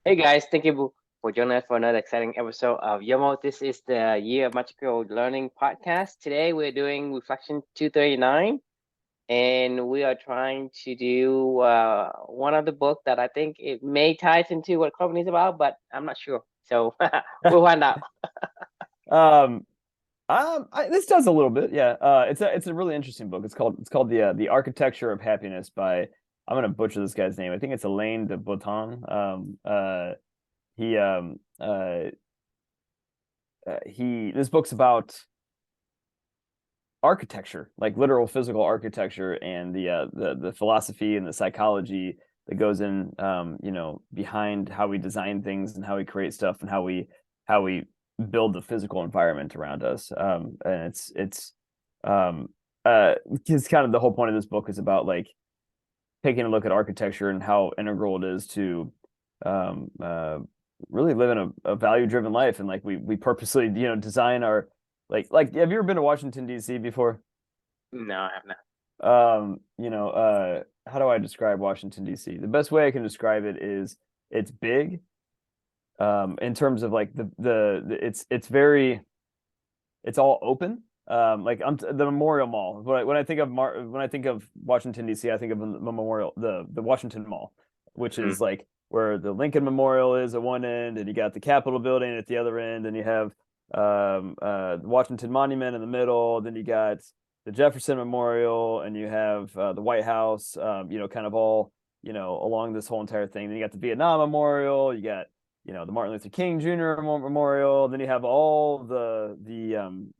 Hey guys, thank you for joining us for another exciting episode of Yoml. This is the Year of Magical Learning podcast. Today we're doing Reflection 239, and we are trying to do one of the book that I think it may ties into what company is about, but I'm not sure. So we'll find out. Um, this does a little bit, yeah. It's a really interesting book. It's called the Architecture of Happiness by, I'm gonna butcher this guy's name. I think it's Alain de Botton. He this book's about architecture, like literal physical architecture, and the philosophy and the psychology that goes in, behind how we design things and how we create stuff and how we build the physical environment around us. And um, it's kind of the whole point of this book is about like taking a look at architecture and how integral it is to um, uh, really living a value driven life. And like we purposely, design our have you ever been to Washington, D.C. before? No, I have not. How do I describe Washington, D.C.? The best way I can describe it is it's big, in terms of like it's all open. Like the Memorial Mall. When I think of Washington, D.C., I think of the Memorial, the Washington Mall, which Mm, is like where the Lincoln Memorial is at one end, and you got the Capitol building at the other end, and you have the Washington Monument in the middle. Then you got the Jefferson Memorial, and you have the White House. Kind of all along this whole entire thing. Then you got the Vietnam Memorial. You got the Martin Luther King Jr. Memorial. Then you have all the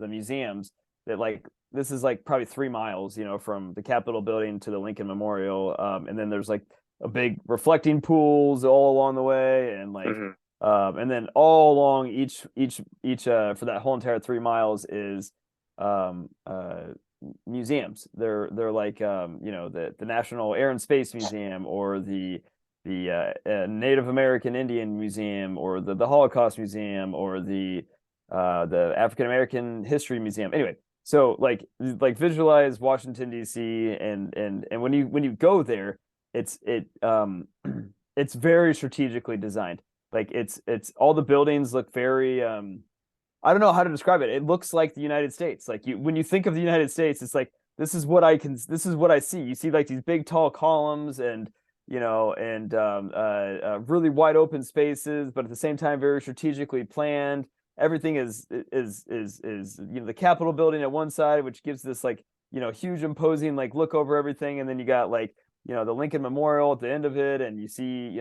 museums that like this is like probably 3 miles, from the Capitol building to the Lincoln Memorial. And then there's like a big reflecting pools all along the way, and like mhm. and then all along each for that whole entire 3 miles is um museums. They're like the National Air and Space Museum, or the Native American Indian Museum, or the Holocaust Museum, or the African American History Museum. Anyway, so like visualize Washington, D.C., and when you go there, it's very strategically designed. Like it's all the buildings look very I don't know how to describe it. It looks like the United States. Like when you think of the United States, it's like this is what I see. You see like these big tall columns, and really wide open spaces, but at the same time very strategically planned. Everything is the Capitol building at one side, which gives this like huge imposing like look over everything, and then you got like the Lincoln Memorial at the end of it, and you see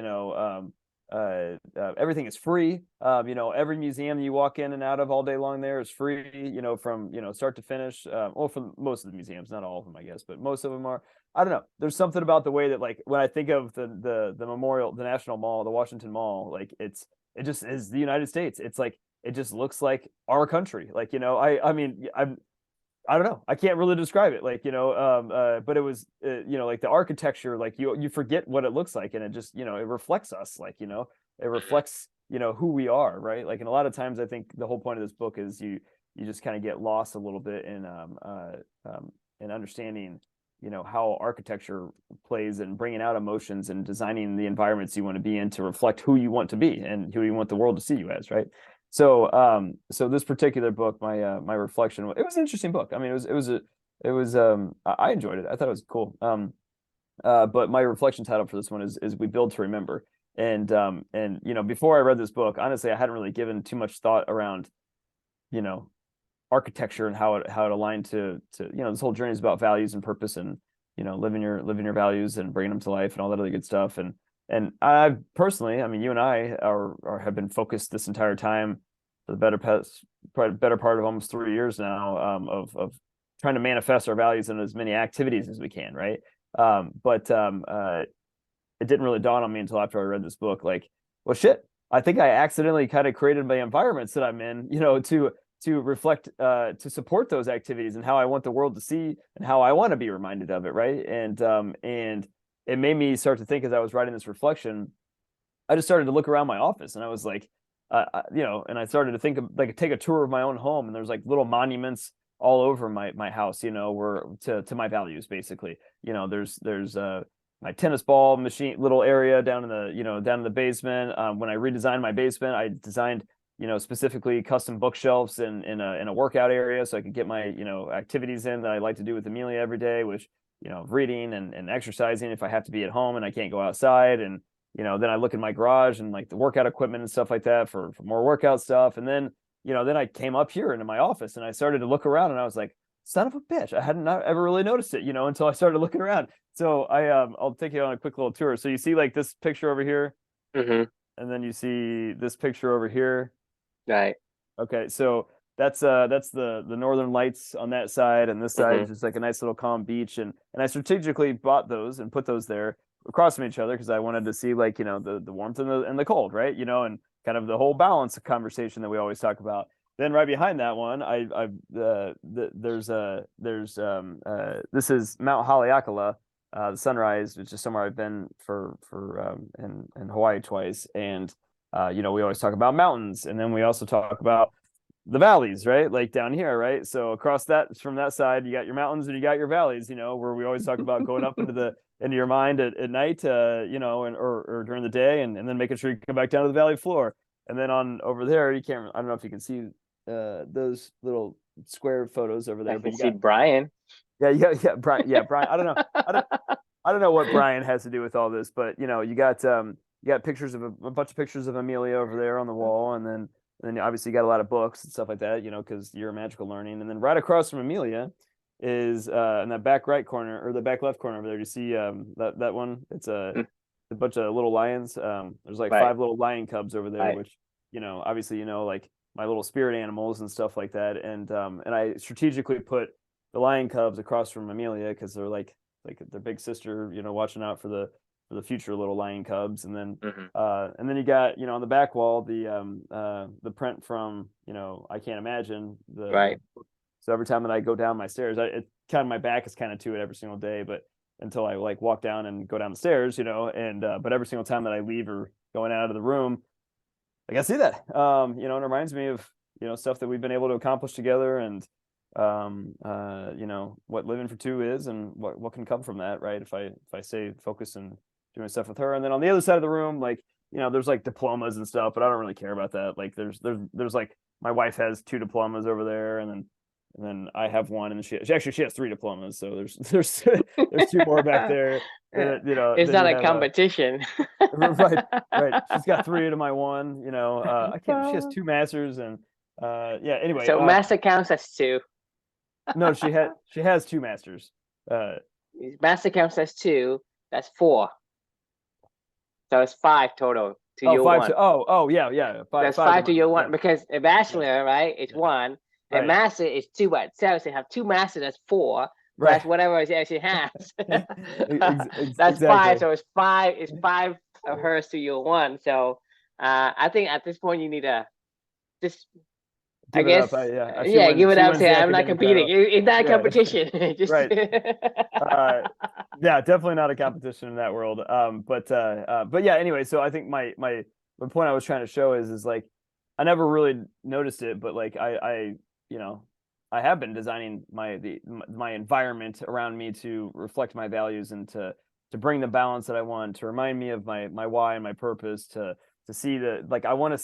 everything is free. Every museum you walk in and out of all day long there is free, from start to finish. Well, for most of the museums, not all of them, I guess, but most of them are. I don't know. There's something about the way that like when I think of the memorial, the National Mall, the Washington Mall, like it just is the United States. It's like it just looks like our country. Like I don't know. I can't really describe it. Like, but it was, like the architecture, like you forget what it looks like, and it just, it reflects us. Like, it reflects, who we are, right? Like, and a lot of times I think the whole point of this book is you just kind of get lost a little bit in understanding, how architecture plays in bringing out emotions and designing the environments you want to be in to reflect who you want to be and who you want the world to see you as, right? So this particular book, my reflection, it was an interesting book. I mean, I enjoyed it. I thought it was cool. But my reflection title for this one is "We Build to Remember." And before I read this book, honestly, I hadn't really given too much thought around, you know, architecture and how it aligned to this whole journey is about values and purpose, and living your values and bringing them to life and all that other good stuff. And I personally, I mean, you and I are have been focused this entire time for the better part of almost 3 years now, of trying to manifest our values in as many activities as we can, right? But it didn't really dawn on me until after I read this book, like, well, shit, I think I accidentally kind of created the environments that I'm in, to reflect, to support those activities and how I want the world to see and how I want to be reminded of it, right? And it made me start to think, as I was writing this reflection, I just started to look around my office, and I was like, and I started to think of like take a tour of my own home, and there's like little monuments all over my house, where to my values, basically. There's my tennis ball machine little area down in the down in the basement. When I redesigned my basement, I designed specifically custom bookshelves in a workout area so I could get my activities in that I like to do with Amelia every day, which reading and exercising if I have to be at home and I can't go outside. And then I look in my garage and like the workout equipment and stuff like that for more workout stuff. And then then I came up here into my office and I started to look around and I was like, son of a bitch, I hadn't ever really noticed it, until I started looking around. So I'll take you on a quick little tour. So you see like this picture over here, Mm-hmm. and then you see this picture over here. Right. Okay, so that's the northern lights on that side, and this side Mm-hmm. is just like a nice little calm beach. And I strategically bought those and put those there across from each other because I wanted to see like the warmth and the cold, right? And kind of the whole balance of conversation that we always talk about. Then right behind that one, there's this is Mount Haleakala, the sunrise, which is somewhere I've been for in Hawaii twice. And we always talk about mountains, and then we also talk about the valleys, right? Like down here, right? So across that from that side, you got your mountains and you got your valleys, where we always talk about going up into your mind at night, or during the day, and then making sure you come back down to the valley floor. And then on over there, I don't know if you can see those little square photos over there, I but can you see got Brian. Brian. I don't know. I don't know what Brian has to do with all this, but you got pictures of a bunch of pictures of Amelia over there on the wall, and then obviously you got a lot of books and stuff like that, because you're magical learning. And then right across from Amelia is in that back right corner or the back left corner over there. You see that one? It's a bunch of little lions. There's like Right. 5 little lion cubs over there, Right. which obviously like my little spirit animals and stuff like that. And I strategically put the lion cubs across from Amelia because they're like their big sister, watching out for the future little lion cubs. And then you got on the back wall the print from I Can't Imagine Right. so every time that I go down my stairs, it kind of my back is kind of to it every single day, but until I like walk down and go down the stairs, and but every single time that I leave or going out of the room, like I see that, and it reminds me of stuff that we've been able to accomplish together, and what living for two is, and what can come from that, right? If I stay focused and doing stuff with her. And then on the other side of the room, like there's like diplomas and stuff, but I don't really care about that. Like there's like my wife has 2 diplomas over there, and then I have one, and she has 3 diplomas. So there's 2 more back there. And It's then not you a have a competition. right. She's got 3 to my 1. I can't. She has 2 masters, and yeah. Anyway, So master counts as 2. no, she has 2 masters. Master counts as 2. That's 4. So it's 5 total to Oh, your 5 1. to yeah. That's Five to 5 to my your 1 yeah, because a yeah, bachelor, right? It's yeah. 1. A Right. master is 2 by itself. So you have 2 masters. That's 4 Right. plus whatever she actually has. That's 5. Exactly. So it's 5. It's 5 of hers to your 1. So I think at this point you need to just, I Give it guess, up. Yeah. She yeah, give wins. it She up. wins Say the I'm not academic competing. battle. It's not a Yeah. competition. Just Right. Yeah, definitely not a competition in that world. But yeah, anyway, so I think the point I was trying to show is like I never really noticed it, but like you know I have been designing my environment around me to reflect my values and to bring the balance that I want, to remind me of my why and my purpose, to see like I want to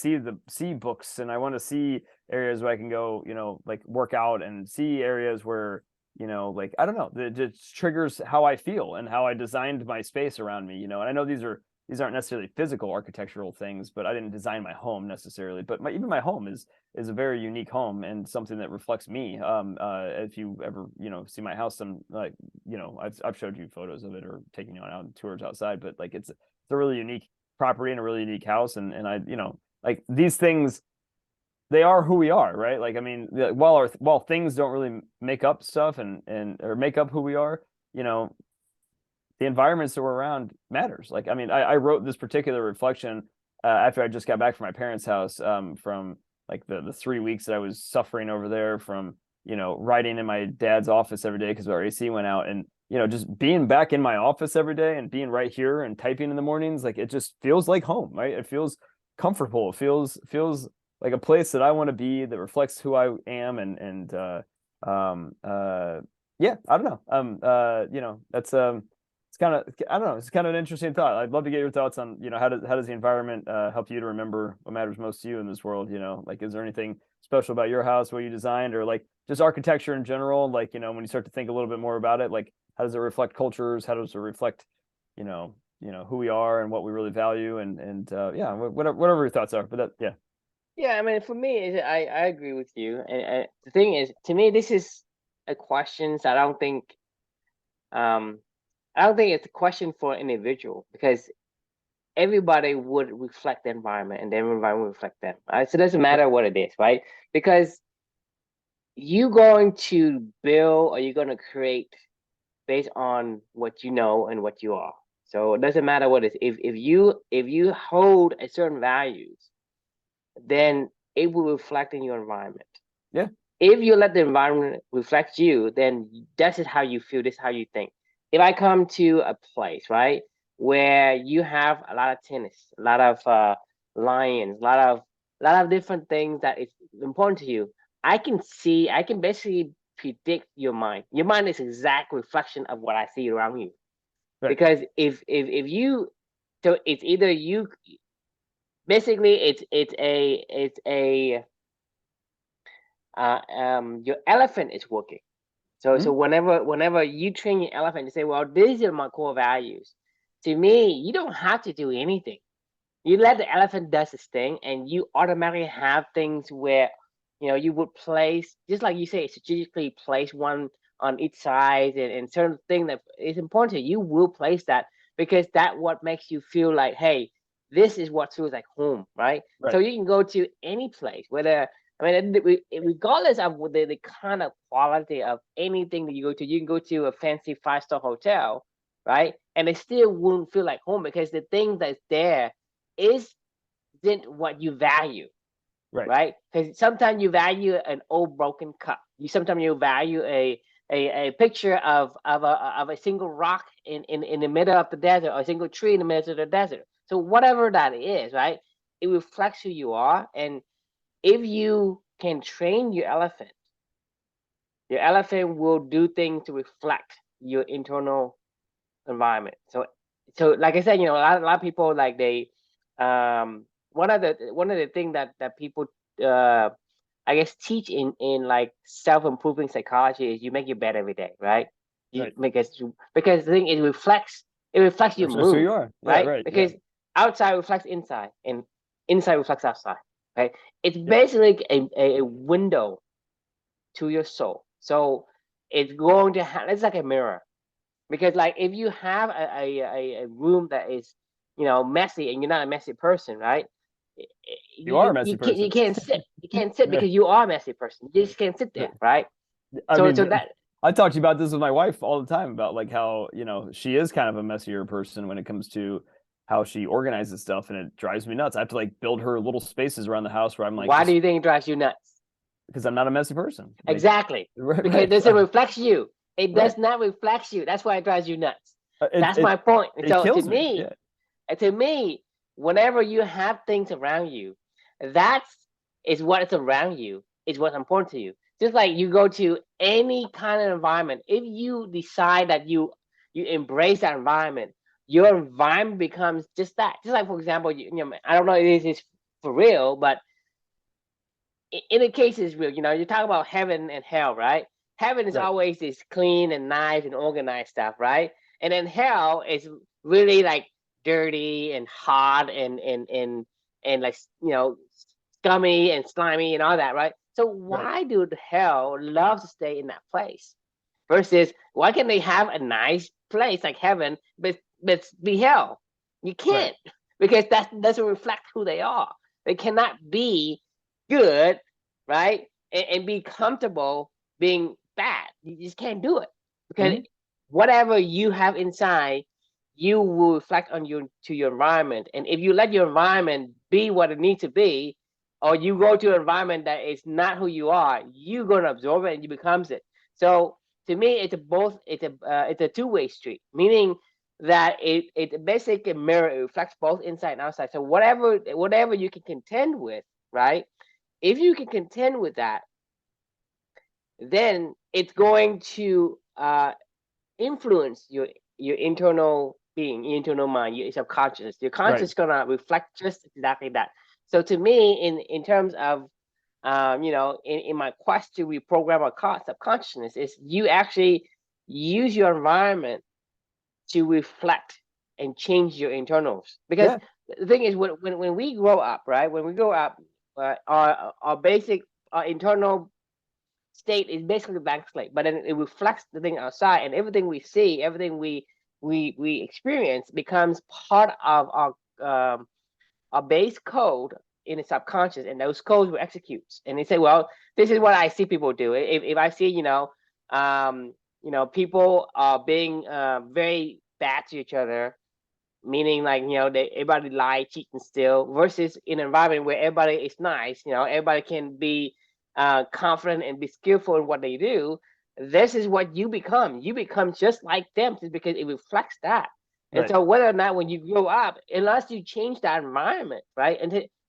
see books, and I want to see areas where I can go, like work out, and see areas where like I don't know, it just triggers how I feel and how I designed my space around me. And I know these aren't necessarily physical architectural things, but I didn't design my home necessarily. But even my home is a very unique home and something that reflects me. If you ever see my house, like I've showed you photos of it or taking you on tours outside, but like it's a really unique property and a really unique house, and I like these things, they are who we are, right? Like, I mean, while things don't really make up stuff and or make up who we are, the environments that we're around matters. Like, I mean, I wrote this particular reflection after I just got back from my parents' house, from like the 3 weeks that I was suffering over there from, writing in my dad's office every day because our AC went out, and just being back in my office every day and being right here and typing in the mornings, like it just feels like home, right? It feels comfortable. It feels like a place that I want to be, that reflects who I am. Yeah, I don't know. That's it's kind of, I don't know, it's kind of an interesting thought. I'd love to get your thoughts on, how does the environment help you to remember what matters most to you in this world? Like, is there anything special about your house, what you designed, or like just architecture in general? Like, when you start to think a little bit more about it, like how does it reflect cultures? How does it reflect, who we are and what we really value? And yeah, whatever your thoughts are. But yeah. Yeah, I mean, for me, I agree with you. And the thing is, to me, this is a question that um I don't think it's a question for an individual because everybody would reflect the environment and the environment will reflect them. Right? So it doesn't matter what it is, right? Because you going to build or you're going to create based on what you know and what you are. So it doesn't matter what it is. If you hold a certain values, then it will reflect in your environment. Yeah. If you let the environment reflect you, then this is how you feel, this is how you think. If I come to a place, right, where you have a lot of tennis, a lot of lions, a lot of different things that is important to you, I can basically predict your mind. Your mind is exact reflection of what I see around you. Right. Because if you so it's either you basically it's a your elephant is working. So Mhm. whenever you train your elephant to say, well, these are my core values. To me, you don't have to do anything. You let the elephant does its thing, and you automatically have things where you would place, just like you say, strategically place one on each side, and certain thing that is important to you, you will place that because that what makes you feel like, hey, this is what feels like home, right? So Right. you can go to any place, whether I mean, regardless of the kind of quality of anything that you go to, you can go to a fancy five-star hotel, right? And it still won't feel like home because the thing that's there isn't what you value, Right. right? Because sometimes you value an old broken cup. Sometimes you value a picture of a single rock in the middle of the desert or a single tree in the middle of the desert. So whatever that is, right? It reflects who you are. And if you can train your elephant will do things to reflect your internal environment. So like I said, a lot of people like they one of the things that people uh I guess teach in like self-improving psychology is you make your bed every day, right? You Right. make it because the thing it reflects your That's who mood, you are. Yeah. right? Right. Yeah. Because outside reflects inside and inside reflects outside, right? It's Yep. basically a window to your soul. So it's going to have, it's like a mirror because like if you have a room that is messy and you're not a messy person, right? You are a you messy you can't you person. can't sit you can't sit Yeah. because you are a messy person. You just can't sit there, right? I So mean, that I talk to you about this with my wife all the time about like how, she is kind of a messier person when it comes to how she organizes stuff, and it drives me nuts. I have to like build her little spaces around the house where I'm like, why do just you think it drives you nuts? because I'm not a messy person. Like, Exactly, right, because it right, doesn't reflect you. It right. does not reflect you. That's why it drives you nuts. It That's it my point. it So to kills me. me, Yeah. to me, whenever you have things around you, that's is what is around you is what's important to you. Just like you go to any kind of environment, if you decide that you embrace that environment, your environment becomes just that. Just like for example, I don't know if this is for real, but in the case is real. You talk about heaven and hell, right? Heaven is Right. always this clean and nice and organized stuff, right? And then hell is really like dirty and hot and like scummy and slimy and all that, right? So Right. why do the hell love to stay in that place? Versus why can they have a nice place like heaven, but be hell? You Right. can't because that doesn't reflect who they are. They cannot be good, right? And be comfortable being bad. You just can't do it because Hmm. whatever you have inside, you will reflect on your environment. And if you let your environment be what it needs to be, or you go to an environment that is not who you are, you're gonna absorb it and you becomes it. So to me, it's a two-way street, meaning that it basically mirror it reflects both inside and outside. So whatever you can contend with, right? If you can contend with that, then it's going to influence your internal being, your internal mind, your subconscious. Your Right. conscious is gonna reflect just exactly that. So to me, in terms of in my quest to reprogram our subconsciousness, is you actually use your environment to reflect and change your internals. Because Yeah. the thing is, when we grow up, right? When we grow up, our basic our internal state is basically a blank slate, but then it reflects the thing outside, and everything we see, everything we experience becomes part of our base code in the subconscious, and those codes will execute. And they say, well, this is what I see people do. If I see, people are being very bad to each other, meaning like everybody lie, cheat, and steal, versus in an environment where everybody is nice, everybody can be confident and be skillful in what they do. This is what you become. You become just like them, just because it reflects that. And Right. so, whether or not when you grow up, unless you change that environment, right,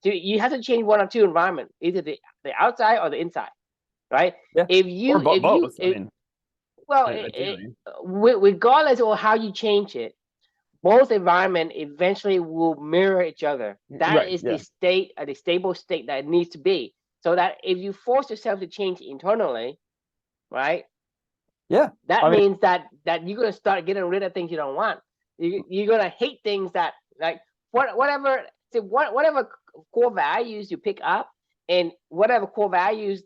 so you have to change one or two environments, either the outside or the inside, right? Yeah. If Or you if you both. I if, mean, well, ideally. regardless of how you change it, both environment eventually will mirror each other. That Right. is Yeah. the stable state that it needs to be. So that if you force yourself to change internally, right, Yeah. that I mean, means that you're gonna start getting rid of things you don't want. You're gonna hate things that, like, whatever. See, whatever core values you pick up, and whatever core values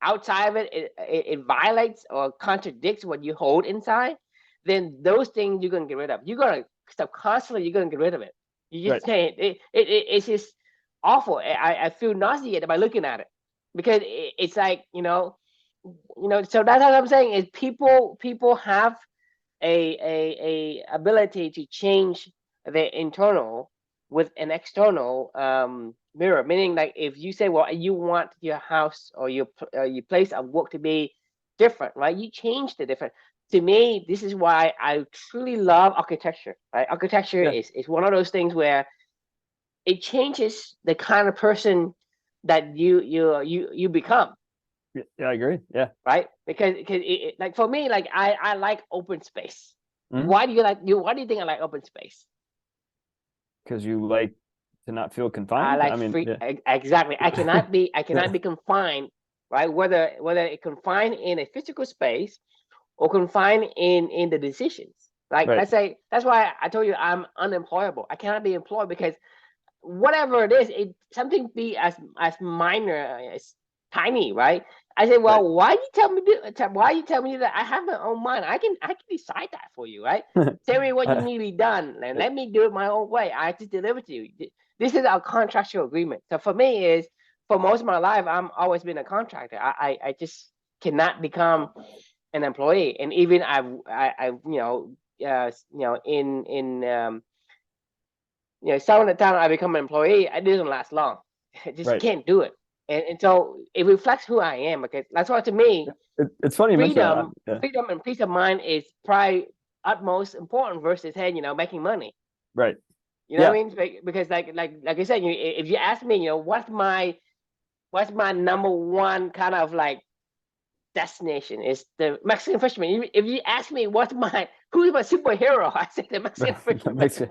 outside of it violates or contradicts what you hold inside, then those things you're gonna get rid of. You're gonna subconsciously you're gonna get rid of it. You right. just can't. It's just awful. I feel nauseated by looking at it, because it's like So that's what I'm saying is people have a ability to change their internal with an external mirror. Meaning, like, if you say, well, you want your house or your place of work to be different, right? You change the different. To me, this is why I truly love architecture. Right? Architecture Yeah. is one of those things where it changes the kind of person that you become, Yeah. I agree. Yeah. right? Because like, for me, like, I like open space. Mhm. Why do you think I like open space? Because you like to not feel I confined. I like mean, free. yeah. Exactly. I cannot be confined, right? Whether it confined in a physical space or confined in the decisions. Like, Right. let's say, that's why I told you I'm unemployable. I cannot be employed because whatever it is, something be as minor as tiny, right? I say, Right. well, why you tell me that I have my own mind? I can decide that for you, right? Tell me what you I- need to be done, and let me do it my own way. I just deliver to you. This is our contractual agreement. So for me, is for most of my life, I'm always been a contractor. I just cannot become an employee, and even some of the time I become an employee, it doesn't last long. I just right. can't do it. And so it reflects who I am, because that's why, to me, It's funny you mention that. freedom, Yeah. freedom and peace of mind is probably utmost important versus, hey, making money. Right. You know what Yeah. I mean? Because like I said, if you ask me, what's my number one kind of like destination, is the Mexican fisherman. If you ask me who's my superhero, I say the Mexican That fisherman. makes it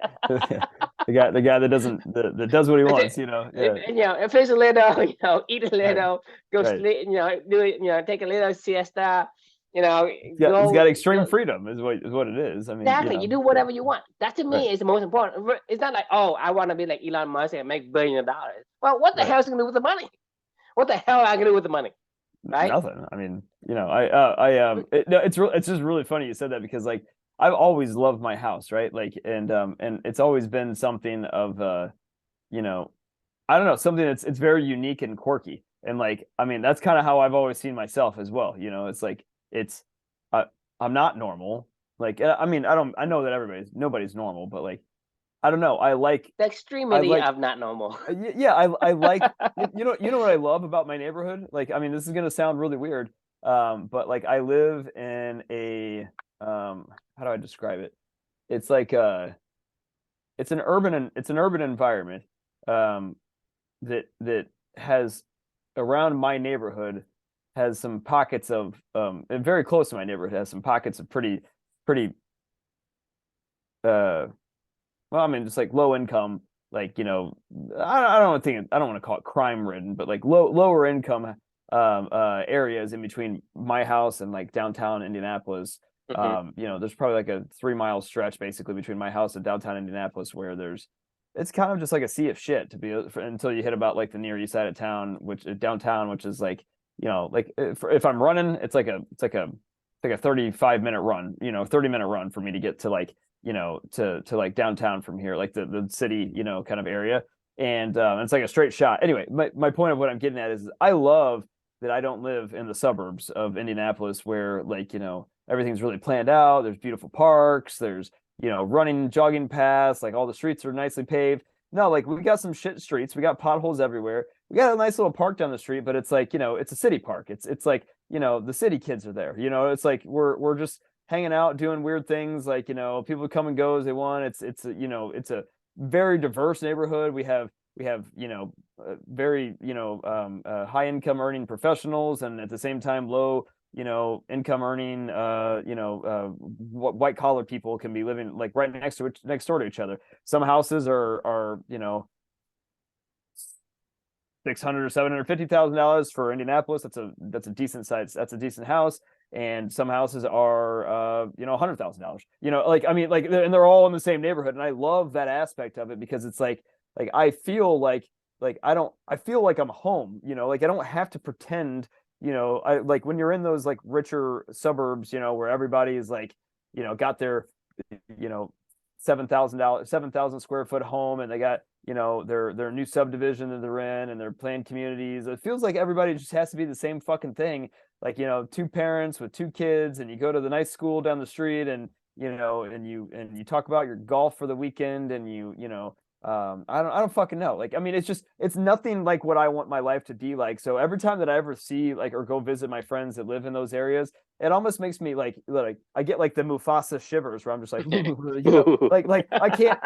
the guy that that does what he I say, wants. Yeah. fish a little, eat a Right. little, go Right. sleep, do it, take a little siesta, He's got go, extreme freedom is what it is. I mean, exactly. You do yeah. whatever you want. That, to Right. me, is the most important. It's not like, oh, I want to be like Elon Musk and make billions of dollars. Well, what the Right. hell is going to do with the money? What the hell am I going to do with the money? Right? Nothing. I mean, no, it's just really funny you said that because like I've always loved my house, right? Like and it's always been something of you know, I don't know, something that's it's very unique and quirky. And like, I mean, that's kind of how I've always seen myself as well. It's like it's I, I'm not normal. Like I mean, I know that nobody's normal, but like I don't know. The I extremity like of not normal. yeah, I like you know what I love about my neighborhood? Like, I mean, this is gonna sound really weird, but like I live in a how do I describe it? It's like it's an urban environment um that has around my neighborhood has some pockets of and very close to my neighborhood has some pockets of pretty well, I mean, just like low income, like, I don't think, I don't want to call it crime ridden, but like lower income areas in between my house and like downtown Indianapolis. Hmm. There's probably like a 3 mile stretch basically between my house and downtown Indianapolis where it's kind of just like a sea of shit until you hit about like the near east side of town, which downtown, which is like, like if I'm running, it's like a 35-minute run, 30-minute run for me to get to like, to like downtown from here, like the city, kind of area. And it's like a straight shot. Anyway, my point of what I'm getting at is I love that I don't live in the suburbs of Indianapolis where like, everything's really planned out. There's beautiful parks, there's, running, jogging paths, like all the streets are nicely paved. No, like we got some shit streets, we got potholes everywhere. We got a nice little park down the street, but it's like, it's a city park. It's like, the city kids are there. It's like we're just hanging out doing weird things, like, people come and go as they want. It's a very diverse neighborhood. We have very high income earning professionals, and at the same time low income earning white collar people can be living like right next door to each other. Some houses are 600 or $750,000 for Indianapolis. That's a decent size. That's a decent house. And some houses are $100,000. Like, I mean, like, and they're all in the same neighborhood, and I love that aspect of it because it's like I feel like I feel like I'm home. Like I don't have to pretend. I like when you're in those like richer suburbs, where everybody is like, got their, you know, $7,000, 7,000 square foot home, and they got, their new subdivision that they're in, and they're planned communities. It feels like everybody just has to be the same fucking thing. Like, two parents with two kids, and you go to the nice school down the street, and and you talk about your golf for the weekend, and I don't fucking know. Like, I mean, it's nothing like what I want my life to be like. So every time that I ever see like or go visit my friends that live in those areas, it almost makes me like I get like the Mufasa shivers where I'm just like, like I can't.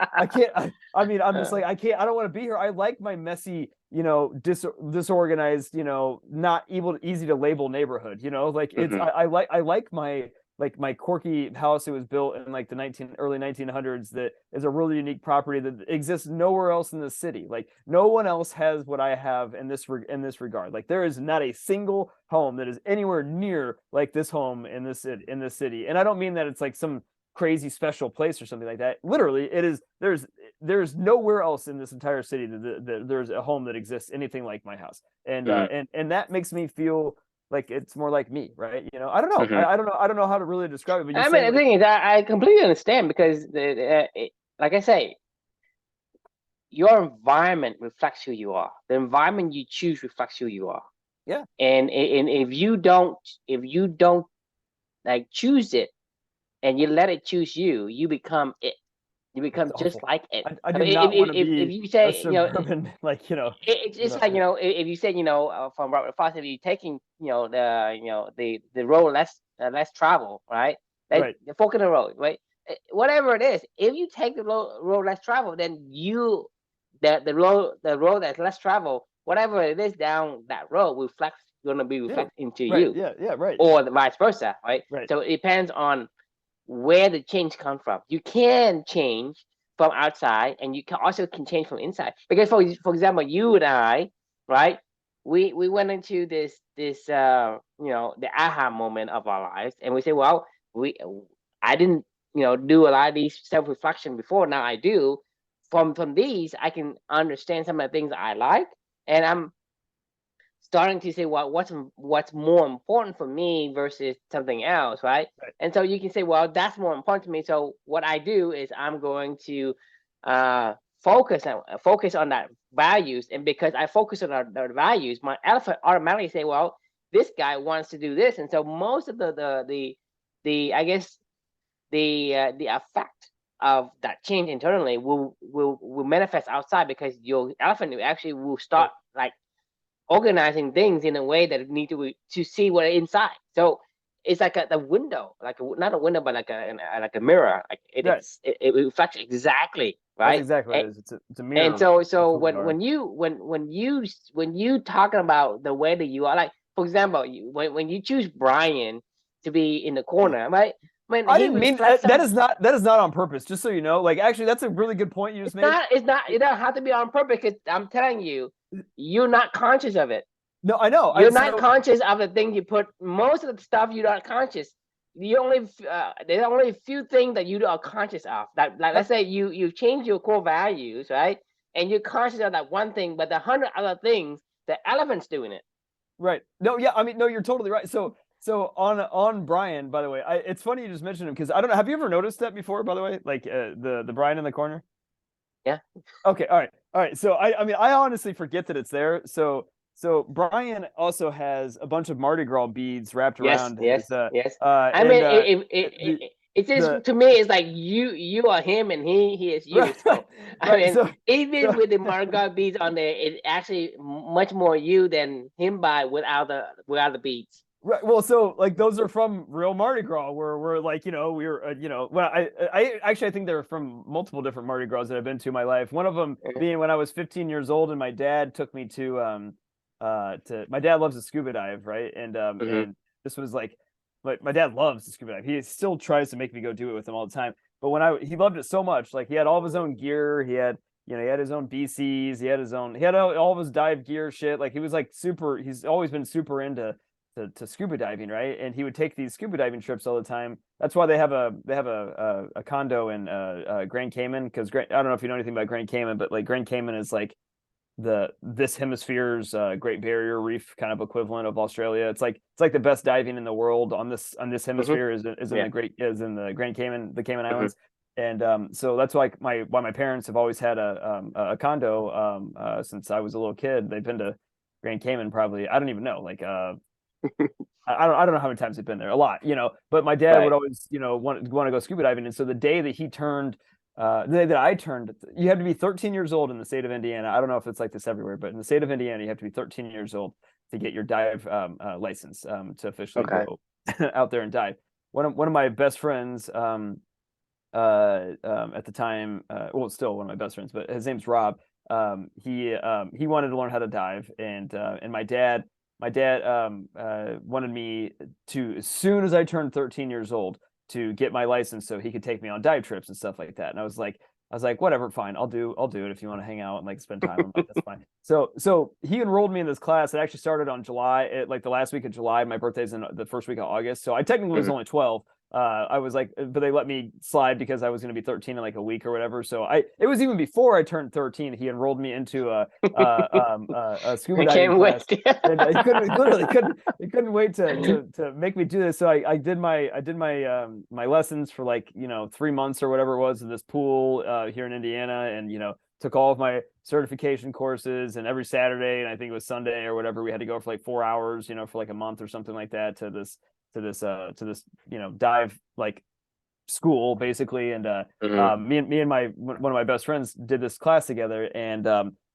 I mean, I'm just like I can't. I don't want to be here. I like my messy, disorganized, not easy to label neighborhood. Like it's Hmm. I like my quirky house. It was built in like the early 1900s. That is a really unique property that exists nowhere else in the city. Like no one else has what I have in this regard. Like there is not a single home that is anywhere near like this home in this city. And I don't mean that it's like some crazy special place or something like that. Literally, it is. There's nowhere else in this entire city that there's a home that exists anything like my house. And Hmm. and that makes me feel like it's more like me, right? I don't know. Hmm. I don't know how to really describe it, but you're I mean, saying the like, thing is, I completely understand because like I say, your environment reflects who you are. The environment you choose reflects who you are. yeah, And if you don't like choose it and you let it choose you, you become it. You that's become just awful. like it. I I do mean, not want to if be you a say, suburban like it's you just know like, if you said, from Robert Frost, if you're taking, the road less travel, right? Like right. the fork in the road, right? Whatever it is, if you take the road less travel, then the road that's less travel, whatever it is down that road, gonna be Yeah, reflected into right. you, Yeah, yeah, right. or the vice versa, right? Right. So it depends on where the change comes from. You can change from outside, and you can change from inside. Because for example, you and I, right? We went into the aha moment of our lives, and we say, well, we I didn't do a lot of these self reflection before. Now I do. From these, I can understand some of the things I like, and I'm starting to say, well, what's more important for me versus something else, right? Right. And so you can say, well, that's more important to me. So what I do is I'm going to focus on that values, and because I focus on the values, my elephant automatically say, well, this guy wants to do this, and so most of the I guess the effect of that change internally will manifest outside, because your elephant actually will Right. start like organizing things in a way that need to see what inside. So it's like the window, not a window, but like a mirror. Like Right. it reflects exactly, That's right? exactly what And, it is. It's a and mirror so of who we when are. you talking about the way that you are, like for example, when you choose Brian to be in the corner, right? when I he didn't mean reflects that on. is not on purpose, just so you know. Like actually that's a really good point you just made. It's not. It don't have to be on purpose. Because I'm telling you, you're not conscious of it. No, I know. I You're not so conscious of the thing you put. Most of the stuff you're not conscious. You only there's only a few things that you are conscious of. That like let's say you change your core values, right? And you're conscious of that one thing, but the 100 other things, the elephant's doing it. right. No, yeah, I mean, no, you're totally right. So on Brian, by the way, it's funny you just mentioned him because I don't know. Have you ever noticed that before, by the way? Like the Brian in the corner? Yeah. Okay, all right. So I mean I honestly forget that it's there. So Brian also has a bunch of Mardi Gras beads wrapped Yes. around Yes. his Yes. I and mean, the it the just to me, it's like you are him and he is you. right So I right mean, so even so with the Margot beads on there, it's actually much more you than him by without the beads. right. Well, so like those are from real Mardi Gras, where we're like, we were, well, I actually I think they're from multiple different Mardi Gras that I've been to in my life. One of them being when I was 15 years old, and my dad took me to my dad loves to scuba dive, right? Mm-hmm. And this was like, my dad loves to scuba dive. He still tries to make me go do it with him all the time. But he loved it so much, like he had all of his own gear. He had his own BCs. He had all of his dive gear shit. Like he was like super. He's always been super into to scuba diving, right? And he would take these scuba diving trips all the time. That's why they have a condo in Grand Cayman because I don't know if you know anything about Grand Cayman, but like Grand Cayman is like this hemisphere's Great Barrier Reef kind of equivalent of Australia. It's like the best diving in the world on this Mm-hmm. hemisphere is in Yeah. the the Cayman Mm-hmm. Islands. And so that's why my parents have always had a condo since I was a little kid. They've been to Grand Cayman probably I don't even know like I don't know how many times they've been there. A lot, But my dad would Right. always, want to go scuba diving. And so the day that he turned, the day that I turned, you have to be 13 years old in the state of Indiana. I don't know if it's like this everywhere, but in the state of Indiana, you have to be 13 years old to get your dive license to officially Okay. go out there and dive. One of my best friends at the time, well, still one of my best friends, but his name's Rob. He wanted to learn how to dive, and my dad wanted me to, as soon as I turned 13 years old, to get my license so he could take me on dive trips and stuff like that. And I was like, whatever, fine, I'll do it if you want to hang out and like spend time. I'm like, that's fine. So he enrolled me in this class. It actually started on like the last week of July. My birthday's in the first week of August, so I technically was Mm-hmm. only 12. I was like, but they let me slide because I was going to be 13 in like a week or whatever. So it was even before I turned 13. He enrolled me into a scuba I diving can't class, wait. and he couldn't wait to make me do this. So I did my lessons for like 3 months or whatever it was in this pool here in Indiana, and took all of my certification courses, and every Saturday and I think it was Sunday or whatever we had to go for like 4 hours for like a month or something like that to this dive like school basically. And Mm-hmm. me and my one of my best friends did this class together, and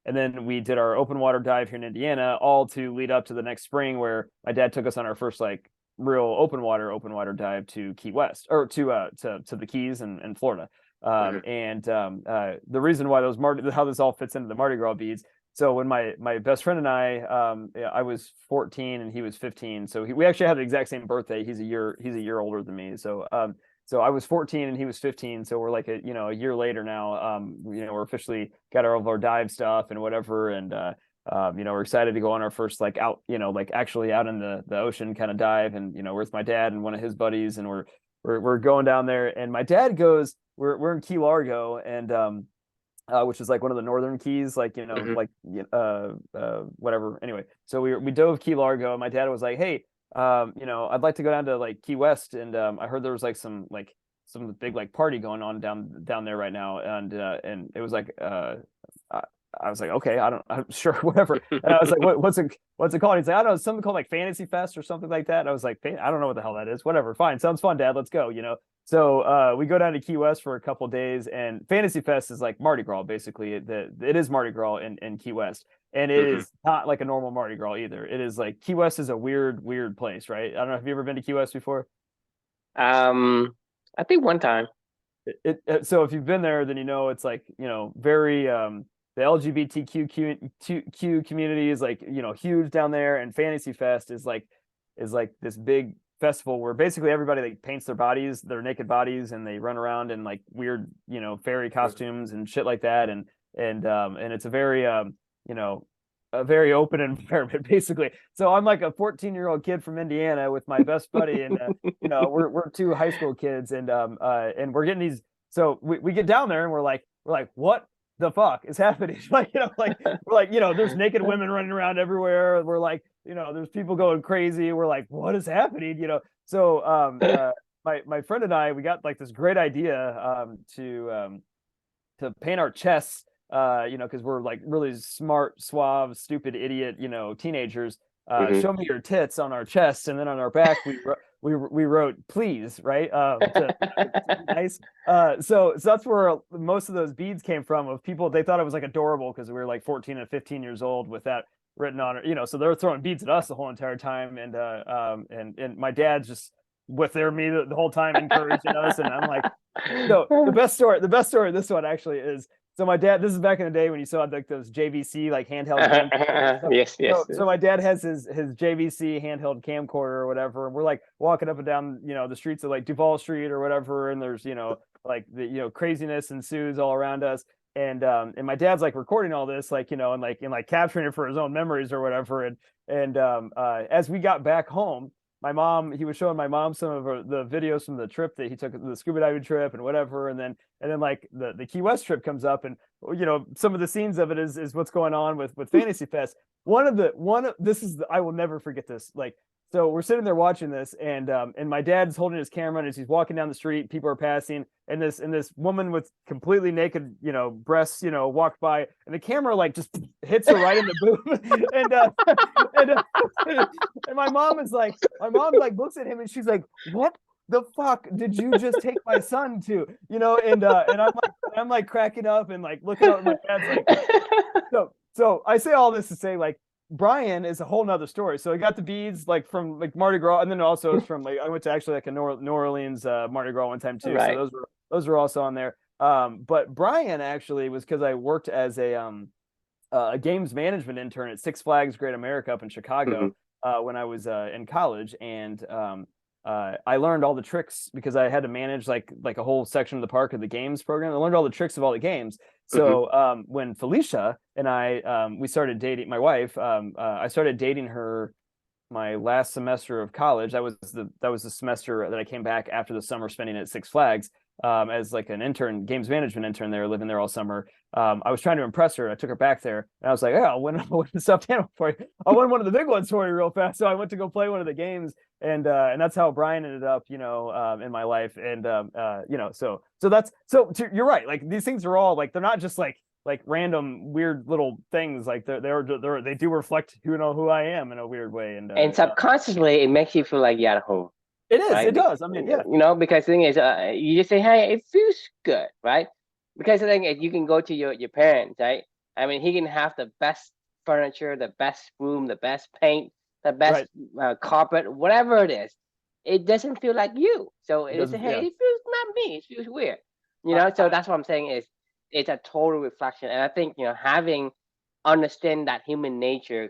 then we did our open water dive here in Indiana, all to lead up to the next spring where my dad took us on our first like real open water dive to Key West, or to the Keys in Florida. Mm-hmm. The reason why how this all fits into the Mardi Gras beads. So when my best friend and I was 14 and he was 15. So we actually had the exact same birthday. He's a year older than me. So I was 14 and he was 15. So we're like a year later now. We're officially got all of our dive stuff and whatever. And we're excited to go on our first like out, like actually out in the ocean kind of dive. And we're with my dad and one of his buddies, and we're going down there. And my dad goes, we're in Key Largo, and which is like one of the northern keys, like Mm-hmm. whatever. Anyway, so we dove Key Largo. My dad was like, "Hey, I'd like to go down to like Key West, and I heard there was like some big like party going on down there right now." And it was like I was like, okay, I'm sure, whatever. And I was like, what's it called? He's like, I don't know, something called like Fantasy Fest or something like that. And I was like, I don't know what the hell that is. Whatever, fine, sounds fun, Dad. Let's go. So we go down to Key West for a couple days, and Fantasy Fest is like Mardi Gras, basically. It is Mardi Gras in Key West, and it Mm-hmm. is not like a normal Mardi Gras either. It is like Key West is a weird place, right? I don't know. Have you ever been to Key West before? I think one time. So if you've been there, then it's like very the LGBTQ community is like huge down there, and Fantasy Fest is like this big festival where basically everybody like paints their naked bodies, and they run around in like weird, fairy costumes and shit like that. And it's a very, a very open environment, basically. So I'm like a 14-year-old kid from Indiana with my best buddy, and we're two high school kids, and we're getting these. So we get down there, and we're like, what the fuck is happening? There's naked women running around everywhere. We're like, there's people going crazy. We're like, what is happening? So my friend and I, we got like this great idea to paint our chests, because we're like really smart, suave, stupid, idiot, teenagers. Show me your tits on our chests, and then on our back we wrote please, right? To be nice. So that's where most of those beads came from. Of people, they thought it was like adorable because we were like 14 and 15 years old with that written on it. So they're throwing beads at us the whole entire time, and my dad's just with me the whole time encouraging us, and I'm like, no. The best story of this one actually is, so my dad, this is back in the day when you saw like those JVC like handheld camcorders. Yes, yes. So my dad has his JVC handheld camcorder or whatever, and we're like walking up and down, the streets of like Duval Street or whatever, and there's, like the craziness ensues all around us. And my dad's like recording all this, like, and capturing it for his own memories or whatever. And as we got back home, he was showing my mom some of the videos from the trip that he took, the scuba diving trip and whatever. And then like the Key West trip comes up, and some of the scenes of it is what's going on with Fantasy Fest. I will never forget this. Like, so we're sitting there watching this, and my dad's holding his camera, and as he's walking down the street, people are passing, and this woman with completely naked, breasts, walked by, and the camera like just hits her right in the boob, and my mom looks at him, and she's like, "What the fuck did you just take my son to?" And I'm like cracking up and like looking at my dad's like, so I say all this to say, like, Brian is a whole nother story. So I got the beads like from like Mardi Gras, and then also it's from like I went to actually like a New Orleans Mardi Gras one time too. Right. So those were also on there. But Brian actually was because I worked as a games management intern at Six Flags Great America up in Chicago when I was in college, and I learned all the tricks because I had to manage like a whole section of the park of the games program. I learned all the tricks of all the games. So when Felicia and I we started dating, my wife, I started dating her my last semester of college. That was the semester that I came back after the summer spending at Six Flags as like an intern, games management intern there, living there all summer. I was trying to impress her. I took her back there, and I was like, "Yeah, I'll win a stuffed animal for you. I'll win one of the big ones for you real fast." So I went to go play one of the games, and that's how Brian ended up, in my life. And you're right. Like these things are all like, they're not just like random weird little things. Like they do reflect who I am in a weird way. And subconsciously, it makes you feel like you're at home. It is. Right? It does. I mean, yeah. Because the thing is, you just say, "Hey, it feels good," right? Because the thing is, you can go to your parents, right? I mean, he can have the best furniture, the best room, the best paint, the best carpet, whatever it is. It doesn't feel like you. So it's hey, it feels not me. It feels weird. So that's what I'm saying is it's a total reflection. And I think, understand that human nature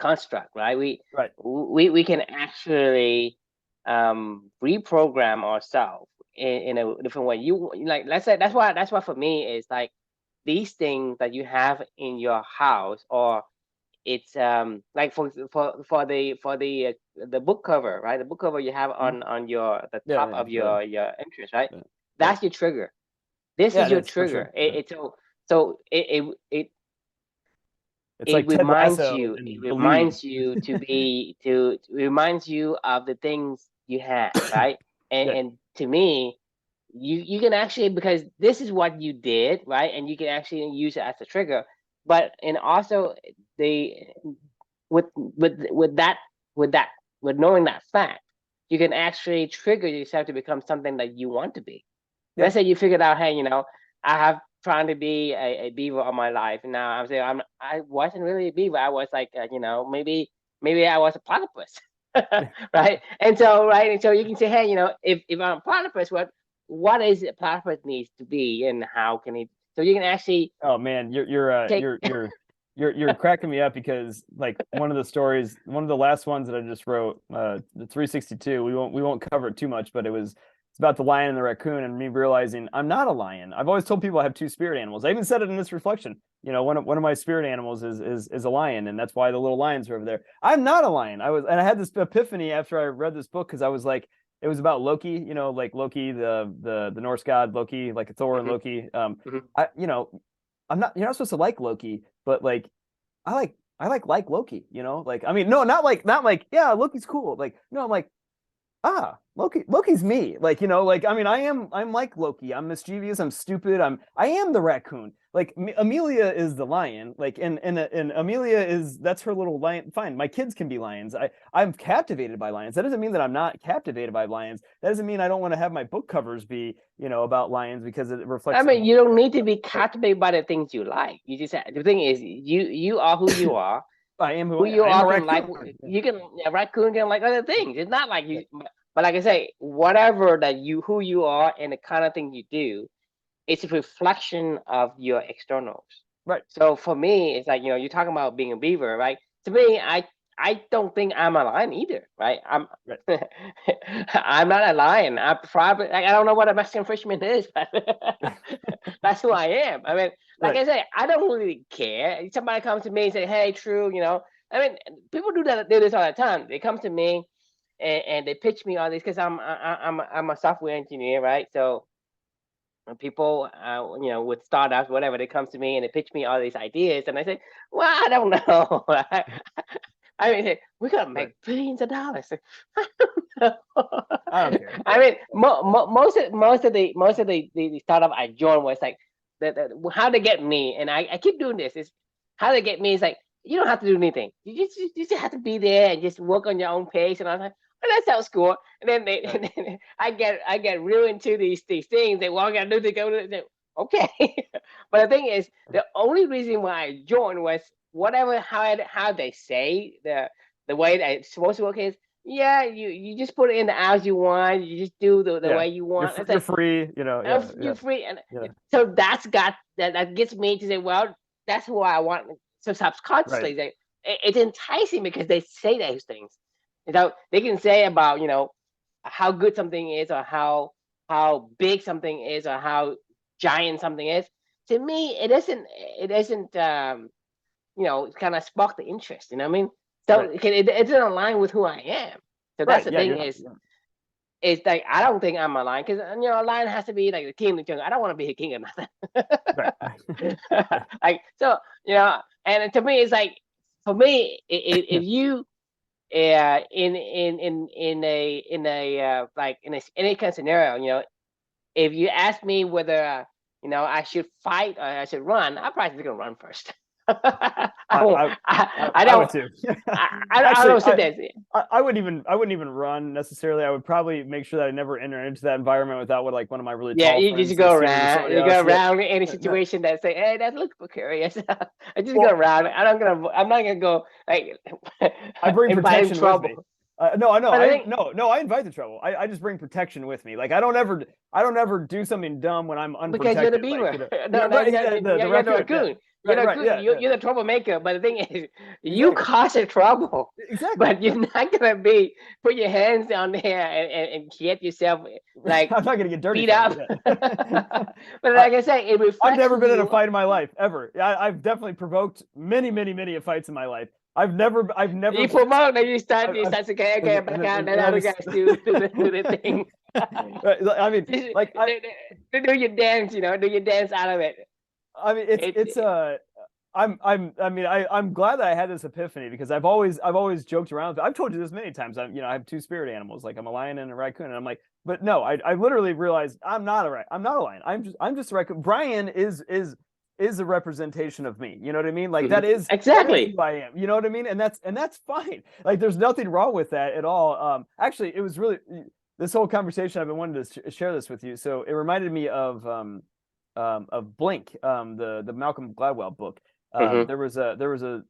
construct, right? We can actually reprogram ourselves in a different way. You like, let's say that's why for me is like these things that you have in your house, or it's like for the book cover, right? The book cover you have on the top of your entrance, right? That's your trigger. This is your trigger. It like reminds you. It reminds you it reminds you of the things you had, right? And to me, you can actually, because this is what you did, right? And you can actually use it as a trigger. But and also with knowing that fact, you can actually trigger yourself to become something that you want to be. Let's say you figured out, hey, I have trying to be a beaver all my life. And now I'm saying I wasn't really a beaver. I was like, maybe I was a platypus, right? And so you can say, hey, if I'm a platypus, what is it platypus needs to be, and how can it? So you can actually. Oh man, you're you're cracking me up because like one of the stories, one of the last ones that I just wrote, the 362, we won't cover it too much, but it's about the lion and the raccoon and me realizing I'm not a lion. I've always told people I have two spirit animals. I even said it in this reflection. You know, one of my spirit animals is a lion, and that's why the little lions are over there. I'm not a lion. I had this epiphany after I read this book because I was like, it was about Loki, you know, like Loki, the Norse god Loki, like Thor and Loki. I, you know, you're not supposed to like Loki, but like I like Loki, you know? Like, I mean, no, not like, yeah, Loki's cool. Like, no, I'm like, Loki's me. Like, you know, like, I mean, I'm like Loki. I'm mischievous, I'm stupid, I am the raccoon. Like Amelia is the lion, like, and Amelia that's her little lion. Fine, my kids can be lions. I'm captivated by lions. That doesn't mean that I'm not captivated by lions. That doesn't mean I don't want to have my book covers be, you know, about lions because it reflects. I mean, you don't need to be captivated by the things you like. You just the thing is, you are who you are. I am Who you I am a are can like raccoon. you can a raccoon can like other things. It's not like you, but like I say, whatever that who you are and the kind of thing you do, it's a reflection of your externals. Right. So for me, it's like, you know, you're talking about being a beaver, right? To me, I don't think I'm a lion either, right? Right. I'm not a lion. I probably like, I don't know what a Mexican fisherman is, but that's who I am. I mean, like Right. I say, I don't really care. Somebody comes to me and say, "Hey, True," you know. I mean, people do this all the time. They come to me and they pitch me all this because I'm a software engineer, right? So people, you know, with startups, whatever, they come to me and they pitch me all these ideas, and I say, "Well, I don't know." I mean, we're gonna Right. make billions of dollars. I don't know. I don't care. I mean, most of the startup I joined was like how they get me, and I keep doing this. Is how they get me is like you don't have to do anything. You just have to be there and just work on your own pace. And I was like, oh, that sounds cool. And then Right. and then I get real into these things. They well, I gotta do to go to okay. But the thing is, the only reason why I joined was whatever how they say the way that it's supposed to work is yeah, you just put it in the hours you want. You just do the Yeah. way you want. It's You're like free, you know. Yeah. you're Yeah. free, and Yeah. so that gets me to say, well, that's who I want. So Right. subconsciously, it's enticing because they say those things. You know, they can say about how good something is, or how big something is, or how giant something is. To me, it isn't kind of spark the interest. You know what I mean? So Right. it doesn't align with who I am. So that's Right. the Yeah. thing You're is, yeah. it's like I don't think I'm a lion because a lion has to be like the king of the jungle. I don't want to be a king of Right. nothing. Yeah. Like so, and to me, it's like for me, if you in a like in any kind of scenario, if you ask me whether I should fight or I should run, I'm probably gonna run first. I I, won't. I I I would don't. too. I Actually, don't sit there. I wouldn't even run necessarily. I would probably make sure that I never enter into that environment without what like one of my really Yeah, tall you just friends go steering to around. somebody You go else. Yeah. around any No, situation that say, "Hey, that looks precarious." I just go well, around. I'm not gonna go like I bring inviting protection with me. trouble. No, I know. But I I think, no, no. I invite the trouble. I just bring protection with me. Like I don't ever do something dumb when I'm because you're the unprotected. Like beaver. yeah, No, right. Yeah, the you're the raccoon. Yeah, raccoon. You're right, the right. raccoon. Yeah, yeah. You're the troublemaker. But the thing is, you Exactly, cause the trouble. exactly. But you're not gonna put your hands on there and get yourself like I'm not gonna get dirty beat from it. up. Yeah. But I like I say, it I've reflects never who been in a you are. fight in my life ever. I've definitely provoked many, many, many fights in my life. I've never You promote, then you I've start to okay, and okay, back out. Then and the I other just guys do the thing. I mean Just like do your dance, do your dance out of it. I mean it's It's it's I mean I'm glad that I had this epiphany because I've always joked around. I've told you this many times. I have two spirit animals, like I'm a lion and a raccoon, and I'm like, but no, I literally realized I'm not a lion. I'm just a raccoon. Brian is a representation of me. You know what I mean? Like that is exactly. who I am. You know what I mean? And that's fine. Like there's nothing wrong with that at all. Actually, it was really this whole conversation. I've been wanting to share this with you. So it reminded me of Blink, the Malcolm Gladwell book. Hmm. There was a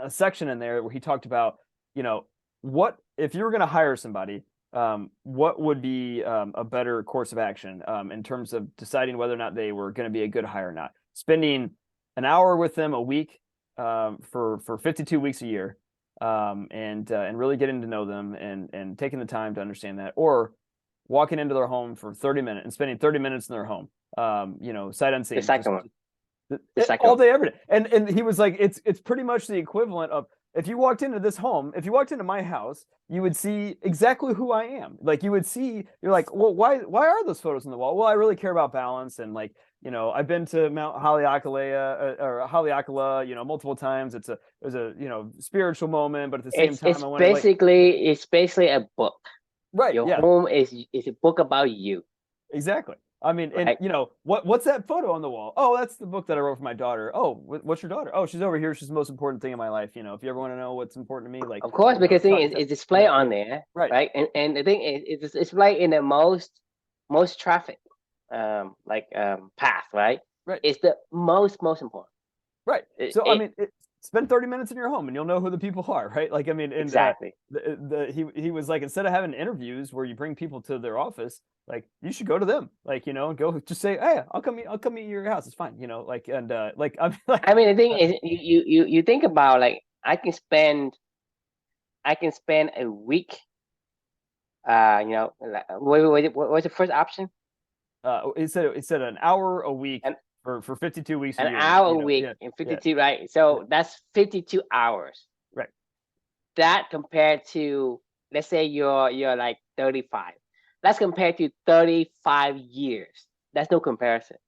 section in there where he talked about, you know, what if you were going to hire somebody, what would be a better course of action in terms of deciding whether or not they were going to be a good hire or not? Spending an hour with them a week, for 52 weeks a year, and really getting to know them and taking the time to understand that, or walking into their home for 30 minutes and spending 30 minutes in their home, sight The unseen, just second one. The second all one. day, every day. And he was like, it's pretty much the equivalent of, if you walked into this home, if you walked into my house, you would see exactly who I am. Like you would see, you're like, well, why are those photos on the wall? Well, I really care about balance, and like, I've been to Mount Haleakala, or Haleakala, multiple times. It was a spiritual moment, but at the same time, I want to, like, It's basically a book. right, Your yeah, home is a book about you, exactly. I mean, and right? what's that photo on the wall? Oh, that's the book that I wrote for my daughter. Oh, what's your daughter? Oh, she's over here. She's the most important thing in my life. If you ever want to know what's important to me, like, Of course, because the thing is, talk, it's displayed on yeah, there, right, right? And the thing is, it's displayed in the most traffic, path, right? right, It's the most important. right. It, So I it mean, spend 30 minutes in your home and you'll know who the people are, right? Like, I mean, and exactly. he was like, instead of having interviews where you bring people to their office, like, you should go to them, like, and go just say, hey, I'll come meet your house, it's fine, like, and like, I'm like, I mean, the thing is, you think about, like, I can spend a week. What's the first option? it said an hour a week An for 52 weeks a an year, hour a week yeah, in yeah, 52, right? yeah, So that's 52 hours. right, That compared to, let's say you're like 35. That's compared to 35 years. That's no comparison.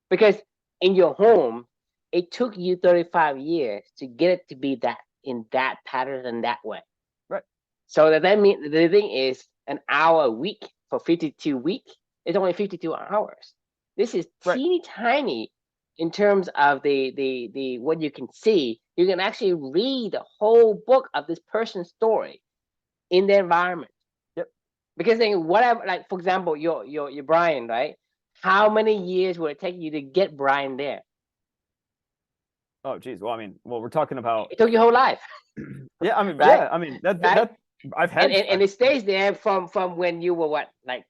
Because in your home, it took you 35 years to get it to be that, in that pattern and that way. right, So that means the thing is, an hour a week for 52 weeks is only 52 hours. This is right, teeny tiny in terms of the what you can see. You can actually read the whole book of this person's story in the environment. yep. Because then whatever, like, for example, your Brian, right? How many years would it take you to get Brian there? Oh, geez. Well, I mean, well, we're talking about, It took your whole life, yeah, I mean, right? yeah, I mean, that Right? that I've and, had, and and it stays there from when you were what, like,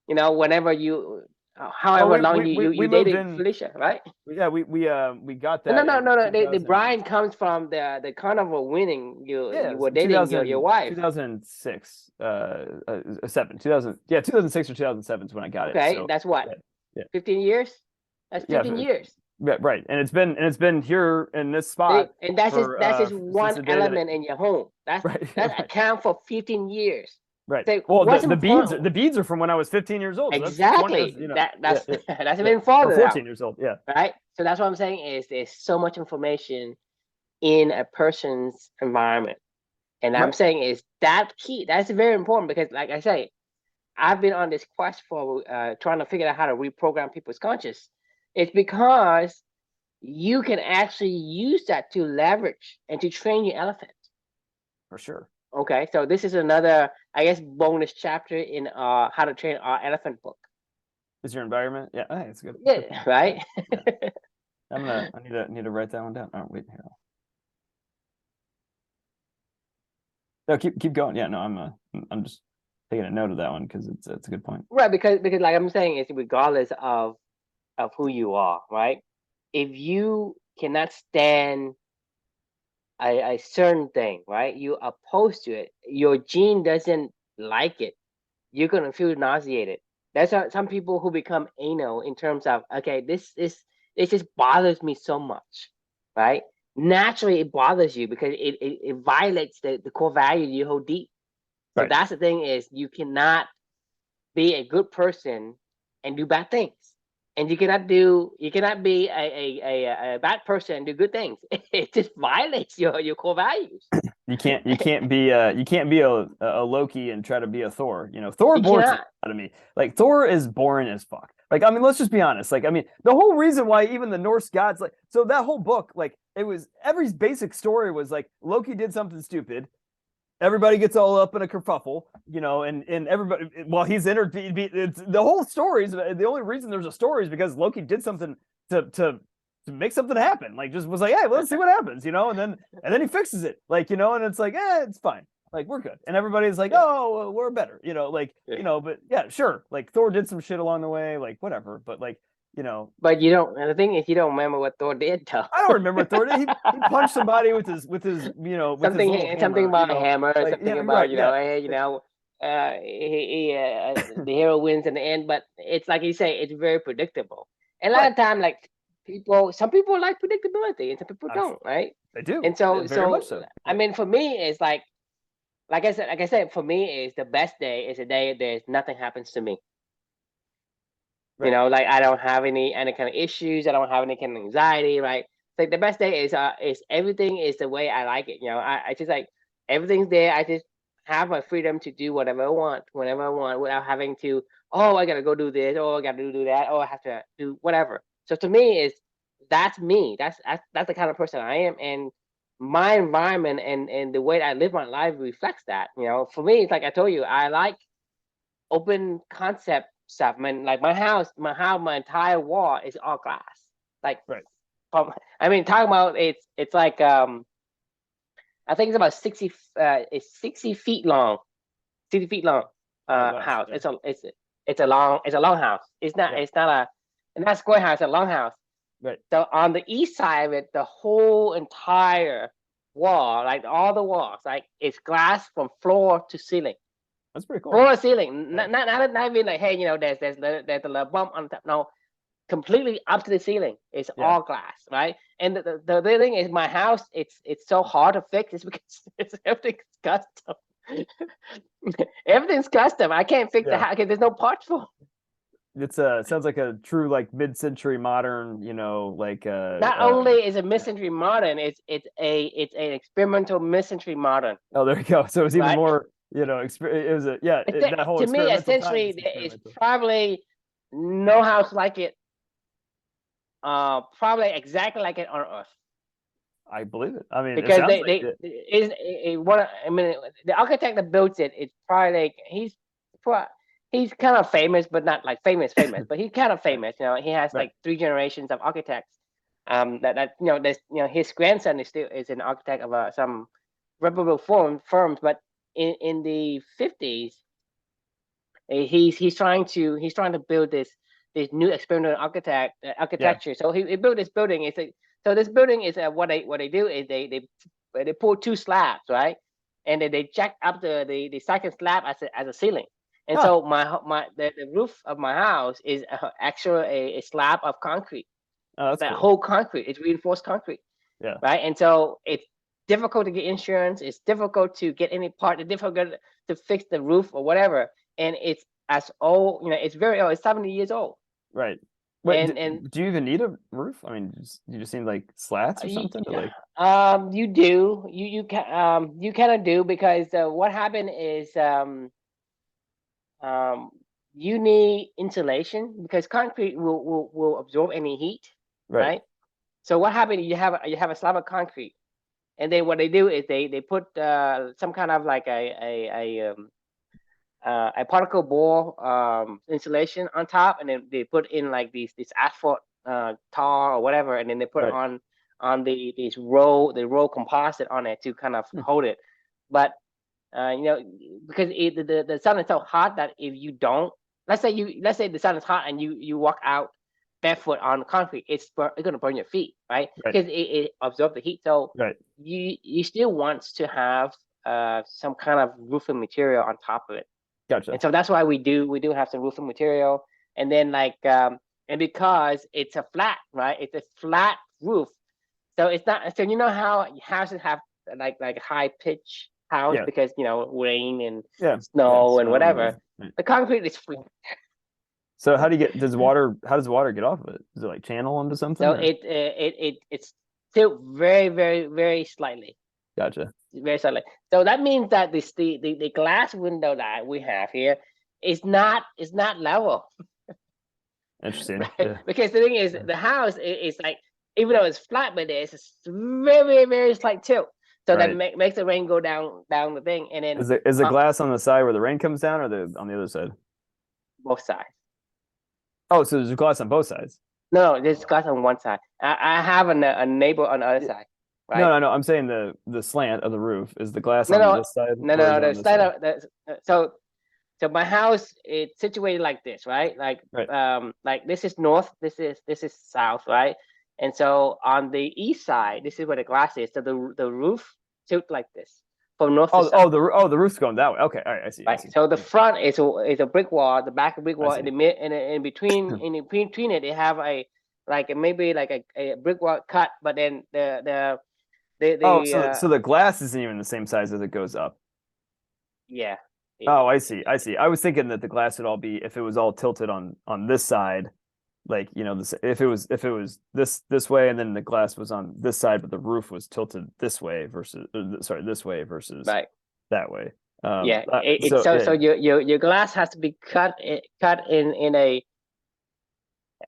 whenever you, well, however long you we moved dated in. Felicia, right? Yeah, we got No, that no, in no, no. The 2000. Brian comes from the carnival winning. You Yeah, were so dating your wife. 2006, 2000, yeah, 2006 or 2007 is when I got it. Okay, So that's what, yeah, yeah, 15 years. That's yeah, 15 years. yeah, right. And it's been here in this spot And that's just since one the day that element in your home. That's right, that right, account for 15 years. right. So Well, what's the important? beads are from when I was 15 years old. So that's 20. That's, Exactly. yeah, That's yeah, that's yeah, even or farther out, 14 years old. Yeah, right? So that's what I'm saying is, there's so much information in a person's environment. And I'm right. saying is that key. That's very important because, like I say, I've been on this quest for trying to figure out how to reprogram people's conscious. It's because you can actually use that to leverage and to train your elephant. For sure. Okay, so this is another, I guess, bonus chapter in how to train our elephant book. Is your environment? Yeah, hey, it's good. It's a good Yeah, point. Yeah, right. yeah. I need to write that one down. Oh, wait here. No, keep going. Yeah, no, I'm just taking a note of that one because it's a good point. Right, because like I'm saying, is regardless of who you are, right? If you cannot stand a certain thing, right? You opposed to it. Your gene doesn't like it. You're gonna feel nauseated. That's how some people who become anal in terms of, okay, this just bothers me so much, right? Naturally, it bothers you because it violates the core value you hold deep. So Right. that's the thing is, you cannot be a good person and do bad things. And you cannot be a bad person and do good things. It just violates your core values. You can't be a Loki and try to be a Thor. Thor You bores the cannot. shit out of me. Like, Thor is boring as fuck. Like, I mean, let's just be honest. Like, I mean, the whole reason why even the Norse gods, like, so that whole book, like, it was, every basic story was like, Loki did something stupid. Everybody gets all up in a kerfuffle, and everybody, well, he's entered. It's, the whole story is, the only reason there's a story is because Loki did something to make something happen. Like, just was like, hey, let's see what happens, and then he fixes it, like, and it's like, it's fine, like, we're good, and everybody's like, Yeah. oh, well, we're better, like, Yeah. but yeah, sure, like, Thor did some shit along the way, like, whatever, but like, you know, But you don't. The thing is, you don't remember what Thor did, though. I don't remember Thor. He punched somebody with his with his little Something hammer. about a hammer, Like something yeah, about right, yeah, hey, the hero wins in the end. But it's like you say, it's very predictable. And a lot right. of time, like some people like predictability, and some people I'm, don't, right? they do And so, very much so. I Yeah, mean, for me, it's like I said, for me, is the best day is a day there's nothing happens to me. right. Like I don't have any kind of issues. I don't have any kind of anxiety, right? Like the best day is everything is the way I like it. I just like everything's there. I just have my freedom to do whatever I want, whenever I want, without having to, oh, I gotta go do this, oh, I gotta do that, oh, I have to do whatever. So to me, is that's me. That's the kind of person I am, and my environment and the way I live my life reflects that. For me, it's like I told you, I like open concept stuff. Like my entire wall is all glass. Like, Right. I mean, talking about it's like I think it's about 60. It's 60 feet long. 60 feet long. Oh gosh. House. Yeah. It's a long house. It's not. Yeah. It's not a square house. It's a long house. Right. So on the east side of it, the whole entire wall, like all the walls, like it's glass from floor to ceiling. That's pretty cool. Floor to ceiling, Yeah. not even like, hey, there's a little bump on top. No, completely up to the ceiling. It's Yeah. all glass, right? And the thing is, my house, it's so hard to fix. It's because everything's custom. Everything's custom. I can't fix the Yeah. house because there's no parts for. It's it sounds like a true like mid-century modern, like Not only is it mid-century modern, it's an experimental mid-century modern, oh, there you go. So it was even right? more, it was that whole To me, experimental time essentially, is there is experimental. probably no house like it. Probably exactly like it on Earth. I believe it. I mean, it Because sounds like it. I mean, the architect that built it, it's probably like he's kind of famous, but not like famous, but he's kind of Right. famous. He has Right. like 3 generations of architects. That there's his grandson is an architect of some reputable firms, but in the 50s, he's trying to build this new experimental Yeah. architecture. So he built this building. So this building is what they do is they pull 2 slabs, right, and then they jack up the second slab as a ceiling. And Ah, so the roof of my house is actually a slab of concrete. oh, that's That cool. whole concrete is reinforced concrete, Yeah. right? And so it's difficult to get insurance. It's difficult to get any part. It's difficult to fix the roof or whatever. And it's as old, it's very old. It's 70 years old. Right. Wait, And do you even need a roof? I mean, you just need like slats or you, something to like. you do you kind of do because what happened is um, you need insulation because concrete will absorb any heat, Right. right? So what happened? You have a slab of concrete, and then what they do is they put some kind of like a particle board insulation on top, and then they put in like these asphalt tar or whatever, and then they put it Right. on the roll composite on it to kind of Hmm. hold it. But because the sun is so hot that if you don't, let's say the sun is hot and you walk out barefoot on concrete, it's gonna burn your feet, right? Right. Because it absorbs the heat. So Right. you still want to have some kind of roofing material on top of it. Gotcha. And so that's why we do have some roofing material. And then and because it's a flat, right? It's a flat roof. So it's not, so how houses have like high pitch house Yeah. because rain and Yeah. Yeah. snow and Snow and whatever. rain. Right. The concrete is flat. So how does the water get off of it? Does it like channel into something So or? it's still very, very, very slightly. Gotcha. Very slightly. So that means that the glass window that we have here is not level. Interesting. Right? Yeah. Because the thing is, Yeah. the house is like, even though it's flat, but there's a very, very slight tilt. So that Right. makes the rain go down the thing, and then Is the glass on the side where the rain comes down or on the other side? both sides. Oh, so there's glass on both sides. No, there's glass on one side. I have a neighbor on the other Yeah. side, No, right? no, no. I'm saying the slant of the roof is the glass No, on no, this side no, or is no. it The on this side side? of so So my house is situated like this, right? Right. Like this is north, this is south, right? And so on the east side, this is where the glass is. So the roof tilt like this from north to south, The roof's going that way. Okay, all right, I right? see. So the front is a brick wall, the back a brick I wall, see. in the mid and in between it, they have a like maybe like a brick wall cut, but then Oh, the so the glass isn't even the same size as it goes up. yeah. Oh, I see. I see. I was thinking that the glass would all be if it was all tilted on this side, like this if it was this way and then the glass was on this side, but the roof was tilted this way versus sorry, this way versus Right. that way. Yeah, it's So so yeah, your glass has to be cut in a,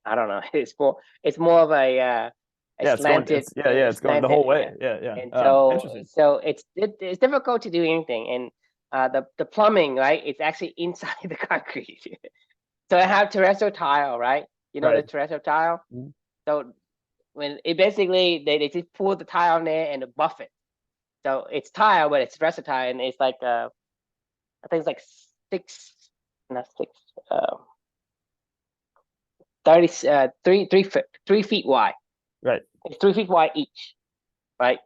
I don't know. It's more of a yeah, slanted it's going the slanted, whole way. yeah. Yeah. And Interesting. so it's difficult to do anything. And the plumbing, right? It's actually inside the concrete. So I have terrestrial tile, right? You know the Right. terrestrial tile. Mhm. So when it basically they just pull the tile in there and buff it. So it's tile, but it's versatile, and it's like I think it's like six, not six, 30, 3 feet, 3 feet wide. Right. It's 3 feet wide each, right?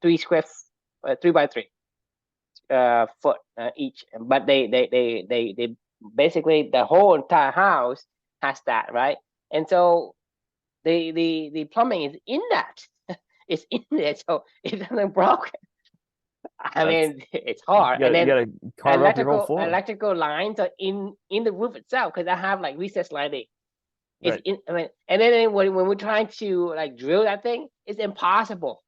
Three square, 3 by 3 foot each. But they basically the whole entire house has that, right? And so the plumbing is in that. It's in there, so it doesn't broke. I That's mean, it's hard. And you then gotta carve up your whole floor. electrical lines are in the roof itself, because I have like recessed lighting. It's Right. in, I mean, and then when we're trying to like drill that thing, it's impossible.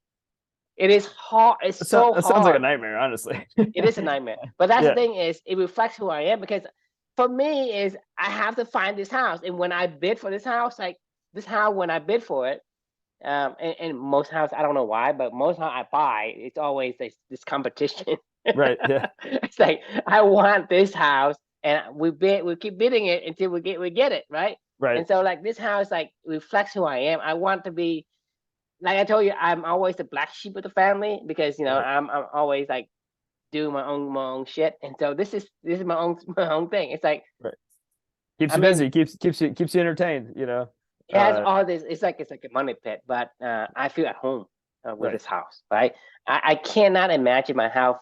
It is hard. It's so That sounds like a hard. nightmare, honestly. It is a nightmare. But that's the Yeah. thing, is it reflects who I am, because for me is I have to find this house. And when I bid for this house, like this house, when I bid for it, and most houses, I don't know why, but most house I buy, it's always this competition. Right. Yeah. It's like I want this house, and we keep bidding it until we get it, right? Right. And so like this house like reflects who I am. I want to be, like I told you, I'm always the black sheep of the family, because Right. I'm always like doing my own shit. And so this is my own thing. It's like, Right. Keeps I you mean, busy, keeps you entertained, it has all this. It's like a money pit, but I feel at home with Right. this house, right? I cannot imagine myself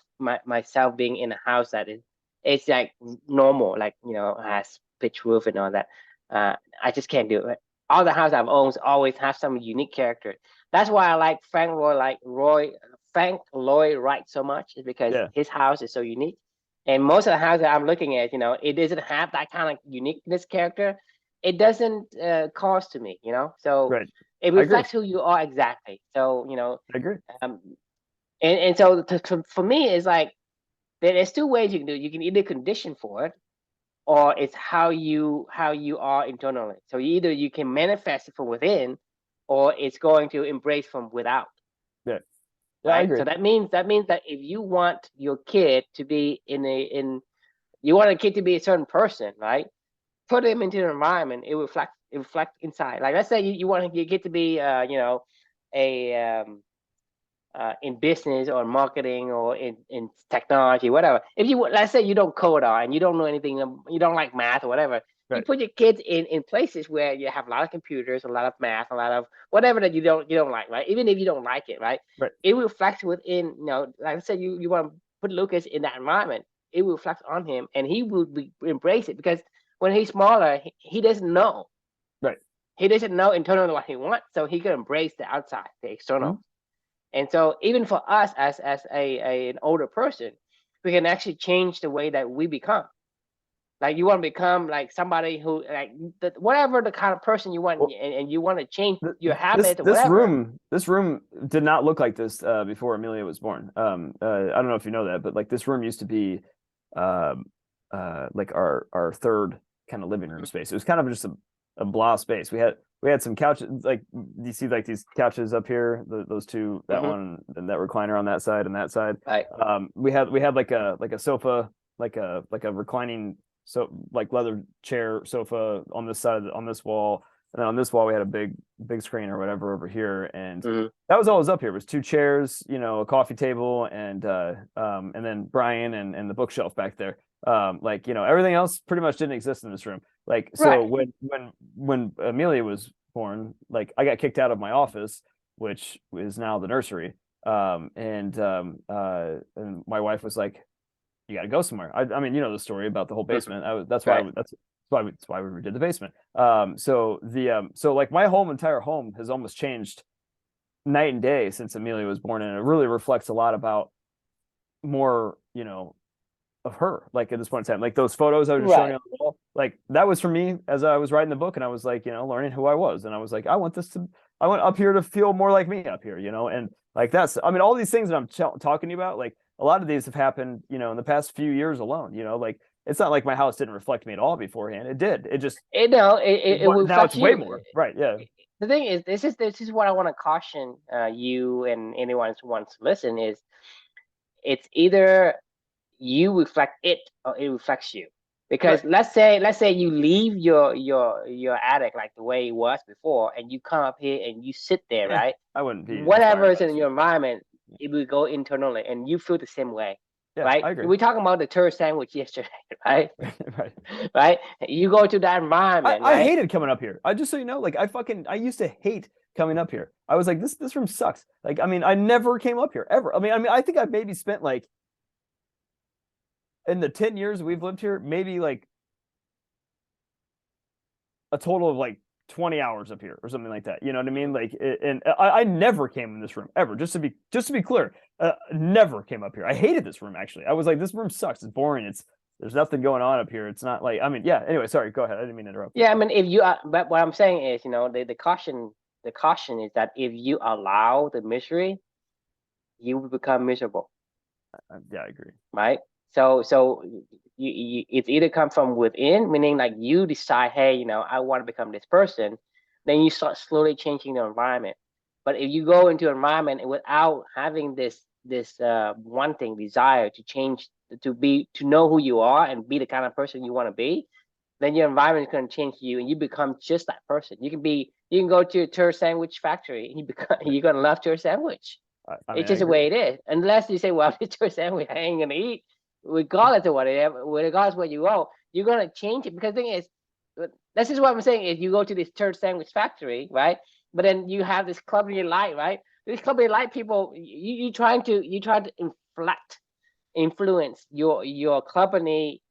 being in a house that is, it's like normal, like has pitch roof and all that. I just can't do it. All the houses I've owned always have some unique character. That's why I like Frank Lloyd Wright so much, is because Yeah. his house is so unique. And most of the houses I'm looking at, it doesn't have that kind of uniqueness character. It doesn't cost to me. So Right. it I agree. reflects who you are exactly. So I agree. um, and so for me, it's like there's two ways you can do it. You can either condition for it, or it's how you are internally. So either you can manifest it from within, or it's going to embrace from without, Yeah. Yeah, I right? agree. So that if you want your kid to be you want a kid to be a certain person, right? Put them into the environment, it reflects inside. Like let's say you want your kid to be a in business or marketing or in technology, whatever. If you, let's say you don't code on and you don't know anything, you don't like math or whatever, you Right. put your kids in places where you have a lot of computers, a lot of math, a lot of whatever that you don't like, right? Even if you don't like it, right? Right. It will reflect within, like I said, you want to put Lucas in that environment, it will reflect on him, and he will embrace it, because when he's smaller, he doesn't know. Right. He doesn't know internally what he wants, so he can embrace the outside, the external. Mhm. And so even for us as an older person, we can actually change the way that we become. Like you want to become like somebody who like whatever the kind of person you want, Well, and you want to change your this habits or whatever. this room did not look like this before Amelia was born. I don't know if you know that, but like this room used to be um like our third kind of living room space. It was kind of just a blah space. We had some couches, like you see like these couches up here, those two, that Mm-hmm. one and that recliner on that side and that side. Right. We had like a sofa, like a reclining, so like leather chair sofa on this side on this wall, and then on this wall we had a big screen or whatever over here, and Mm-hmm. that was all was up here. It was two chairs, a coffee table, and then Brian and the bookshelf back there. Like, everything else pretty much didn't exist in this room. Like, so Right. when Amelia was born, like I got kicked out of my office, which is now the nursery. And my wife was like, "You got to go somewhere." I mean, the story about the whole basement. Right. That's why we redid the basement. So like my whole entire home has almost changed night and day since Amelia was born, and it really reflects a lot about more, of her. Like at this point in time, like those photos I was just showing Right. you on the wall, like that was for me as I was writing the book, and I was like, learning who I was, and I was like, I went up here to feel more like me up here, and like I mean, all these things that I'm talking to you about, like a lot of these have happened, in the past few years alone, like it's not like my house didn't reflect me at all beforehand. It did. It just, It will now it's affect way you. more. Right. Yeah. The thing is, this is what I want to caution you and anyone who wants to listen is it's either you reflect it or it reflects you. Because Right. let's say you leave your attic like the way it was before, and you come up here and you sit there, right? I wouldn't be Whatever inspired is by in this. your environment, it will go internally, and you feel the same way, Yeah, right? I agree. We're talking about the turd sandwich yesterday, right? Right. Right? You go to that environment, I right? hated coming up here. I just, so you know, like I used to hate coming up here. I was like, this room sucks. Like, I mean, I never came up here ever. I mean, I think I've maybe spent like in the 10 years we've lived here, maybe like a total of like 20 hours up here or something like that. You know what I mean? Like, and I never came in this room ever. Just to be clear, never came up here. I hated this room actually. I was like, this room sucks. It's boring. There's nothing going on up here. It's not like, I mean, yeah. Anyway, sorry. Go ahead. I didn't mean to interrupt you. Yeah, I mean, if you are, but what I'm saying is, the caution is that if you allow the misery, you will become miserable, Yeah, I agree. right? So it's either come from within, meaning like you decide, hey, I want to become this person, then you start slowly changing the environment. But if you go into an environment without having this wanting desire to change, to know who you are and be the kind of person you want to be, then your environment is going to change you, and you become just that person. You can go to a turd sandwich factory, and you're going to love turd sandwich. I mean, It's I just the agree. way it is. Unless you say, well, it's turd sandwich, I ain't going to eat, regardless of what it is, regardless of where you go, you're going to change it. Because the thing is, this is what I'm saying is you go to this turd sandwich factory, right? But then you have this club in your light, right? These club in your light people, you trying to influence your company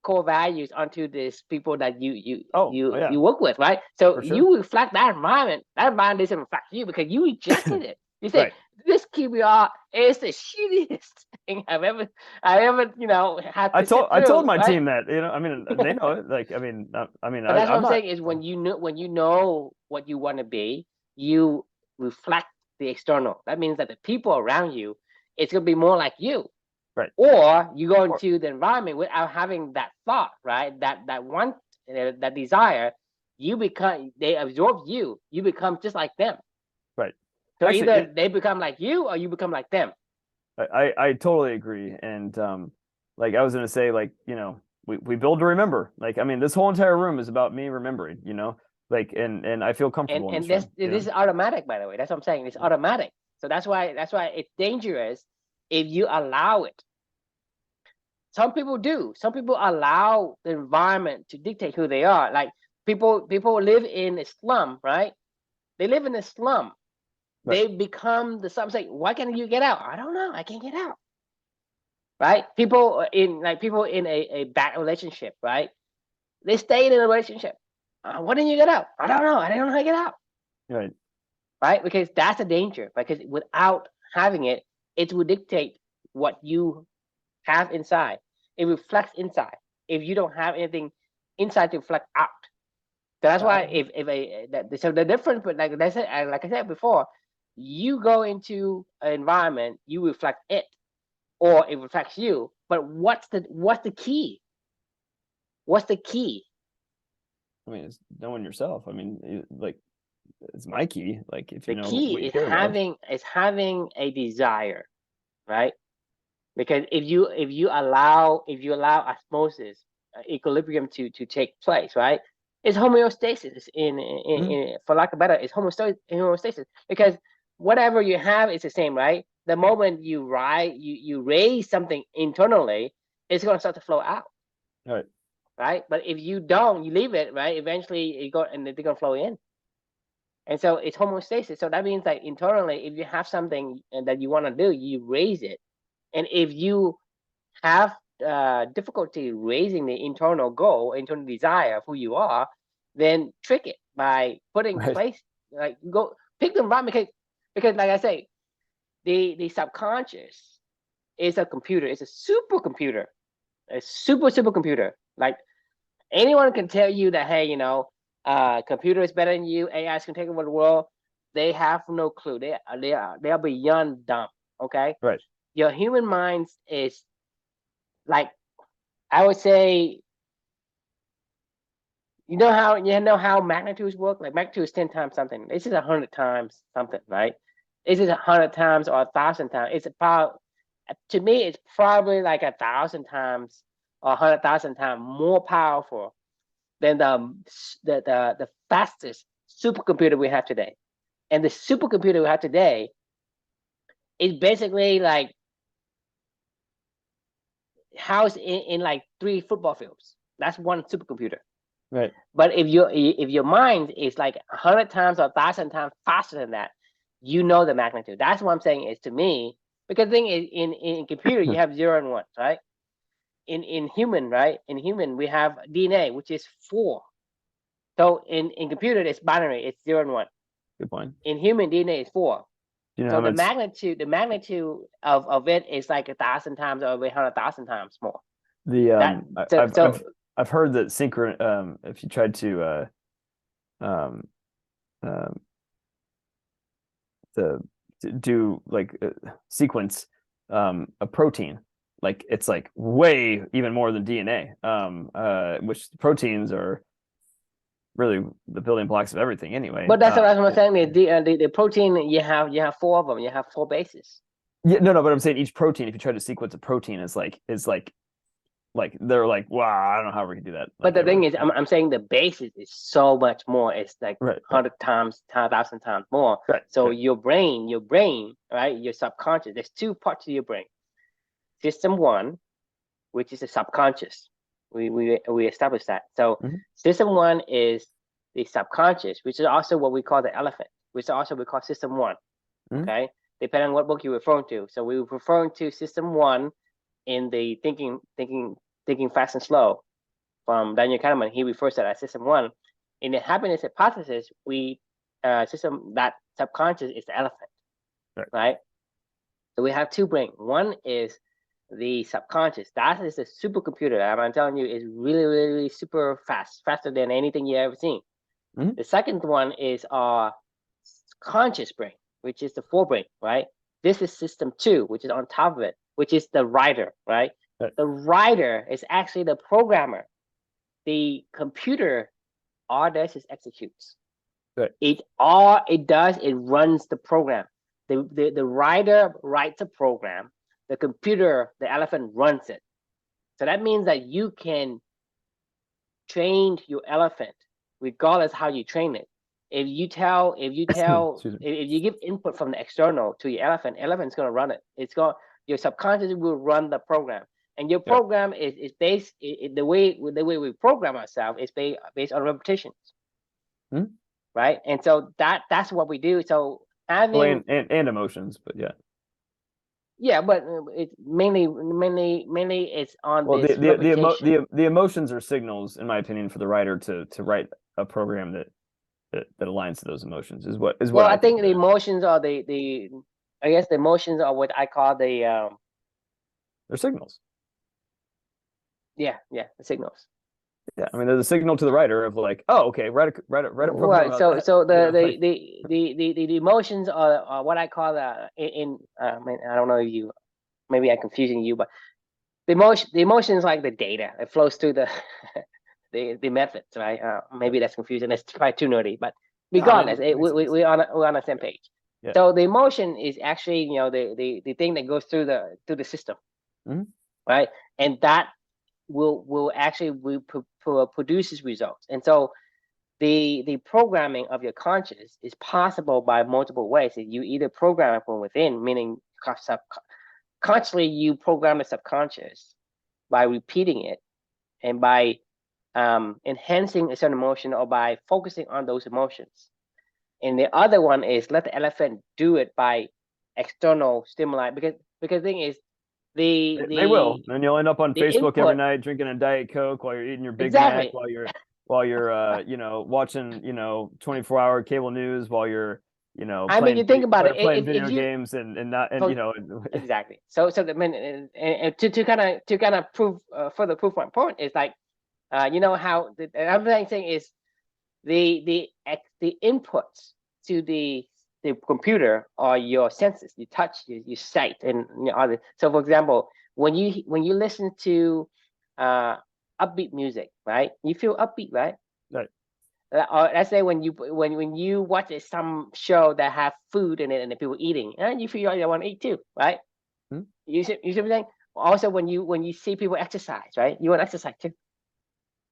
core values onto these people that you you Oh, you yeah, you work with, right? So for sure. you reflect that environment. That environment doesn't reflect you because you rejected it. You say Right. this QBR is the shittiest thing I ever had to sit I told through, my right? team that, I mean, they know it. Like, I mean, But that's what I'm I'm not saying is when you know what you want to be, you reflect the external. That means that the people around you, it's gonna be more like you. right. Or you go Or, into the environment without having that thought, right? That want, that desire. They absorb you. You become just like them. right. So Actually, either they become like you or you become like them. I totally agree. And like I was gonna say, like, we build to remember. Like, I mean, this whole entire room is about me remembering, like, and I feel And comfortable in and this this room, this is automatic, by the way. That's what I'm saying. It's automatic. So that's why it's dangerous if you allow it. Some people do. Some people allow the environment to dictate who they are. Like people live in a slum, right? They live in a slum. Right. They become the slum. Say, why can't you get out? I don't know. I can't get out. Right? People in a bad relationship, right? They stay in a relationship. Why didn't you get out? I don't know. I don't know how to get out. Right. Right? Because that's a danger. Because without having it, it will dictate what you have inside. It reflects inside. If you don't have anything inside to reflect out, so that's why if a that, so the difference, but like I said before, you go into an environment, you reflect it, or it reflects you. But what's the key? What's the key? I mean, it's knowing yourself. I mean, like, it's my key. Like, if The you know key what you is care about. having a desire, right? Because if you allow osmosis, equilibrium to take place, right? It's homeostasis Mhm. for lack of better, it's homeostasis because whatever you have is the same, right? The moment you raise something internally, it's going to start to flow out. Right. right? But if you don't, you leave it, right? Eventually, you go and they're gonna flow in. And so it's homeostasis. So that means that internally, if you have something that you want to do, you raise it. And if you have difficulty raising the internal goal, internal desire of who you are, then trick it by putting Right. place, like go pick the environment, because like I say, the subconscious is a computer. It's a supercomputer, a supercomputer. Like anyone can tell you that, hey, computer is better than you. AI can take over the world. They have no clue. They are beyond dumb. Okay, Right. your human mind is like, I would say, you know how magnitudes work. Like magnitude is 10 times something. This is 100 times something, right? This is 100 times or 1,000 times. It's about, to me, it's probably like 1,000 times or 100,000 times more powerful than the fastest supercomputer we have today. And the supercomputer we have today is basically like housed in like 3 football fields. That's one supercomputer. Right. But if your mind is like 100 times or 1,000 times faster than that, you know the magnitude. That's what I'm saying is, to me, because the thing is, in computer you have zero and ones, right? In human, right? In human we have DNA, which is 4. So in computer it's binary, it's 0 and 1. Good point. In human, DNA is 4. Do you know So how the much magnitude of it is like 1,000 times or 100,000 times more. the That so I've so I've heard that synchron if you tried to um um to do like sequence a protein, like it's like way even more than DNA, which proteins are really the building blocks of everything anyway. But that's what I'm saying. The protein, you have 4 of them. You have 4 bases. Yeah, no, but I'm saying each protein, if you try to sequence a protein, is like they're like, wow, I don't know how we can do that. But Like the they thing were, is, I'm saying the basis is so much more. It's like right, right, 100 times, 1,000 times more. right, So right. your brain, right? Your subconscious. There's 2 parts of your brain. System 1, which is the subconscious. We established that. So Mm-hmm. system 1 is the subconscious, which is also what we call the elephant, which also we call system 1. Mm-hmm. Okay, depending on what book you're referring to. So we were referring to system 1 in the thinking fast and slow from Daniel Kahneman. He refers to that as system 1. In the happiness hypothesis, we system that subconscious is the elephant, Right. right? So we have 2 brains. One is the subconscious. That is a supercomputer. I'm telling you, is really, really super fast, faster than anything you ever seen. Mm-hmm. The second one is our conscious brain, which is the forebrain, right? This is system 2, which is on top of it, which is the writer, right? Right. The writer is actually the programmer. The computer, all it does is executes. Right. It does, it runs the program. The writer writes a program. The computer, the elephant, runs it. So that means that you can train your elephant regardless how you train it. If you Excuse me. if you give input from the external to your elephant's going to run it. Your subconscious will run the program, and your Yeah. program is based, the way we program ourselves is based on repetitions, Mm-hmm. right? And so that's what we do. So Well, having, and emotions, but yeah. yeah, but it's mainly it's on Well, this repetition. the emotions are signals, in my opinion, for the writer to write a program that aligns to those emotions is what Well, I I think think of the it. emotions are the I guess the emotions are what I call the They're signals. yeah, the signals. Yeah, I mean, they're the signal to the writer of like, oh, okay, write a program Right. about So that. so You the know, the like the the the emotions are what I call I mean, I don't know if you, maybe I'm confusing you, but the emotion is like the data. It flows through the the methods, right? Maybe that's confusing. That's probably too nerdy, but no, I regardless, mean, it makes sense. we're on the same page. Yeah. So the emotion is actually, the thing that goes through the system, Mm-hmm. right? And that produces results. And so the programming of your conscious is possible by multiple ways. You either program it from within, meaning consciously you program the subconscious by repeating it, and by enhancing a certain emotion or by focusing on those emotions. And the other one is let the elephant do it by external stimuli, because the thing is They will, and you'll end up on the Facebook every input. night drinking a Diet Coke while you're eating your Big Mac, Exactly. while you're watching 24-hour cable news, while you're I mean, you think about it. playing If video you games and not and so exactly. So the and to kind of prove further proof my point is like how the another thing is the inputs to the computer are your senses, your touch, your sight, and other. So, for example, when you listen to uh, upbeat music, right? You feel upbeat, right? right. Or let's say when you watch some show that have food in it and the people eating, and you feel you want to eat too, right? Hmm? You see what I'm saying? Also, when you see people exercise, right? You want to exercise too,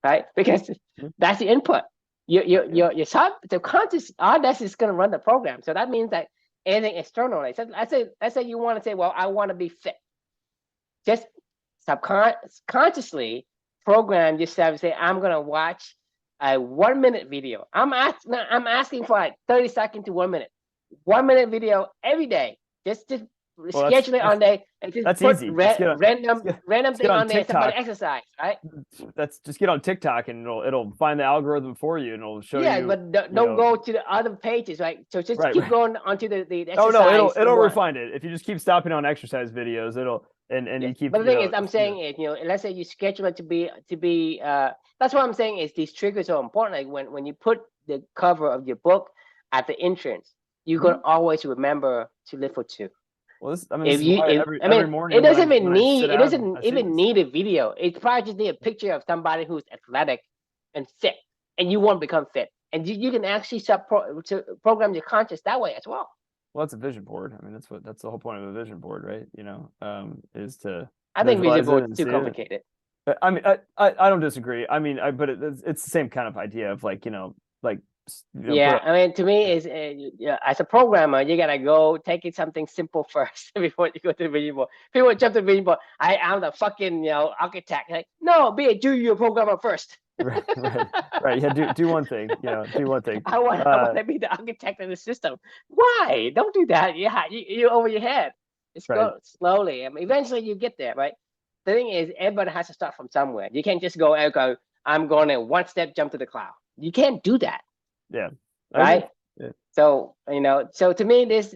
right? Because Hmm? that's the input. Yeah. Your subconscious, all that's is going to run the program. So that means that anything external, like so let's say you want to say, well, I want to be fit. Just subconsciously program yourself to say, I'm going to watch a 1 minute video. I'm asking for like 30 seconds to 1 minute, 1 minute video every day. Just Well, that's schedule it on there and just that's put easy. Just get on random just get thing on on there. Somebody TikTok. exercise, right? That's just get on TikTok and it'll find the algorithm for you and it'll show Yeah, you, but you don't know, go to the other pages, right? So just right, keep right. going onto the Oh no, exercise it'll one. refine it. If you just keep stopping on exercise videos, it'll and Yeah, you keep, but the thing is, I'm saying is, let's say you schedule it to be. That's what I'm saying is these triggers are important. Like when you put the cover of your book at the entrance, you can Mhm. always remember to live for two. Well, this If is you, why if every I mean, morning when I sit it down, doesn't I see even this. need a video. It probably just need a picture of somebody who's athletic and fit, and you want to become fit, and you can actually to program your conscious that way as well. Well, that's a vision board. I mean, that's the whole point of a vision board, right? Is to I think vision visualize it board is and too see it. complicated. I mean, I don't disagree. I mean, but it's the same kind of idea of like, put Yeah, a I mean, to me, is yeah, as a programmer, you gotta go take it something simple first before you go to the vision board. People jump to the vision board. I'm the fucking architect. Like, no, be a junior programmer first. right, right, right. Yeah, do one thing. Do one thing. I want to be the architect of the system. Why? Don't do that. Yeah, you're over your head. It's Right. go slowly. I mean, eventually you get there, right? The thing is, everybody has to start from somewhere. You can't just go. I'm going to one step jump to the cloud. You can't do that, Yeah, I agree. right? Yeah. So so to me, this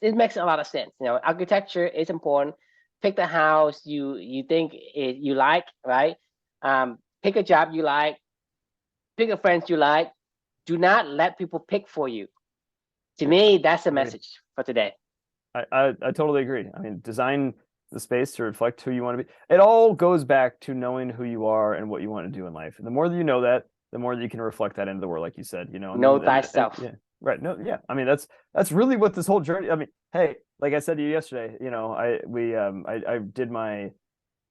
makes a lot of sense. Architecture is important. Pick the house you think you like, right? Pick a job you like. Pick a friends you like. Do not let people pick for you. To Yeah. me, that's the Agreed. message for today. I totally agree. I mean, design the space to reflect who you want to be. It all goes back to knowing who you are and what you want to do in life. And the more that you know that, the more that you can reflect that into the world, like you said, and Know then and thyself. yeah, right. No, yeah. I mean, that's really what this whole journey. I mean, hey, like I said to you yesterday, I did my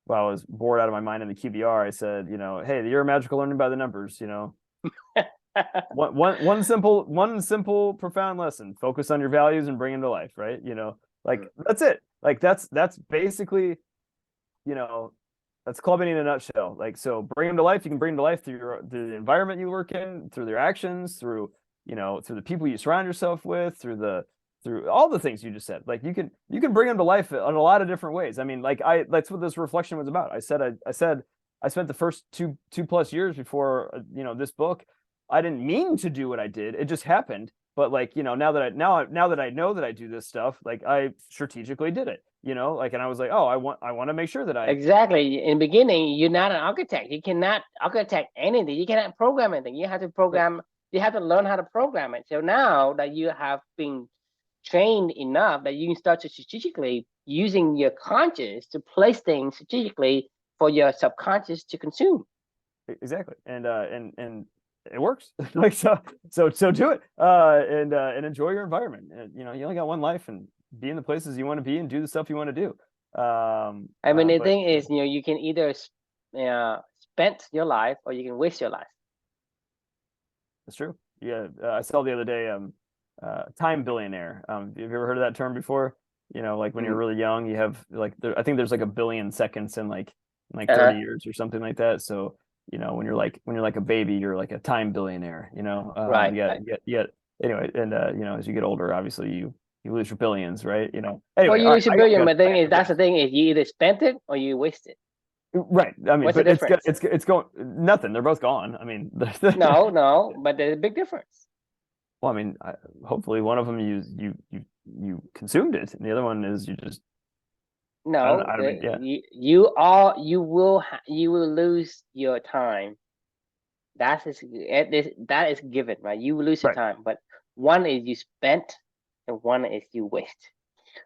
while I was bored out of my mind in the QBR. I said, hey, the year of magical learning by the numbers. One simple profound lesson: focus on your values and bring them to life, right? That's it. Like that's basically, you know that's clubbing in a nutshell. Like, so bring them to life. You can bring them to life through the environment you work in, through their actions, through the people you surround yourself with, through all the things you just said. Like, you can bring them to life in a lot of different ways. I mean, like, that's what this reflection was about. I said I spent the first two plus years before this book. I didn't mean to do what I did. It just happened. But, like, now that I know that I do this stuff, like, I strategically did it. Like, and I was like, oh, I want to make sure that I Exactly. In the beginning, you're not an architect. You cannot architect anything. You cannot program anything. You have to right, program. You have to learn how to program it. So now that you have been trained enough that you can start to strategically using your conscious to place things strategically for your subconscious to consume. exactly, and it works. Like, so do it, and enjoy your environment. And, you only got one life, and be in the places you want to be and do the stuff you want to do. I mean, the But thing is, you can either spend your life or you can waste your life. it's true. Yeah, I saw the other day, time billionaire. Have you ever heard of that term before? Like, when you're Mm. really young, you have, like, I think there's like 1 billion seconds in, like, like Uh-huh. 30 years or something like that. So, when you're like a baby, you're like a time billionaire, Right. anyway, and as you get older, obviously you lose your billions, right? Well, Anyway, you all right, use a I gotta billion, go. but I thing gotta is, go, that's the guys. thing is you either spent it or you waste it. Right. I mean, What's the but difference? it's going nothing. They're both gone. I mean, No, no, but there's a big difference. well, I mean, hopefully one of them you consumed it, and the other one is you just I don't know. No, I mean, yeah, you will lose your time. That is given, right? You will lose your right, time, but one is you spent and one is you waste.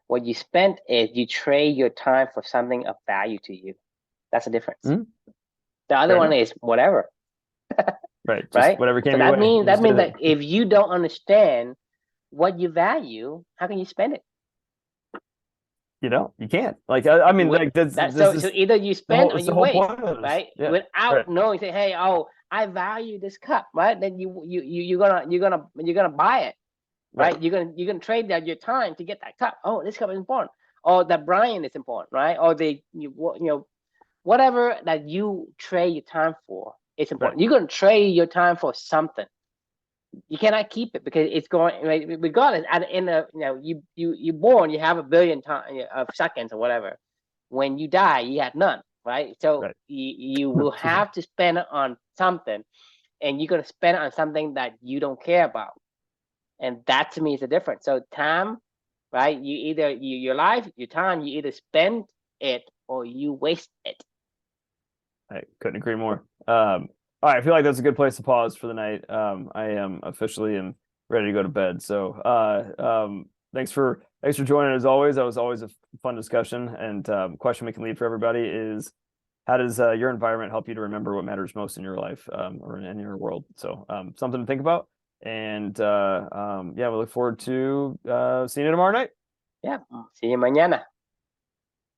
What you spent is you trade your time for something of value to you. That's the difference. Mhm. The other Fair one enough. is whatever, Right, just right? whatever So came your that way, means you just did that it. if you don't understand what you value, how can you spend it? You can't. Like, I mean, With like this that, this so is either you spend or it's the you whole waste, point of this. right? Yeah, right, Without knowing, say, hey, oh, I value this cup, right? Then you're gonna buy it, right, right? You're gonna trade that your time to get that cup. Oh, this cup is important, or that Brian is important, right? Or whatever that you trade your time for, it's right, important. You're gonna trade your time for something. You cannot keep it because it's going, right, regardless. At the end of, you born, you have a billion time of seconds or whatever. When you die, you have none, right? So right. you will Excuse me. have to spend it on something, and you're gonna spend it on something that you don't care about, and that to me is the difference. So time, right? Your life, your time, you either spend it or you waste it. I couldn't agree more. All right, I feel like that's a good place to pause for the night. I am officially am ready to go to bed. So, thanks for joining as always. That was always a fun discussion. And question we can leave for everybody is, how does your environment help you to remember what matters most in your life, or in your world? So, something to think about. And yeah, we look forward to seeing you tomorrow night. Yeah. See you mañana.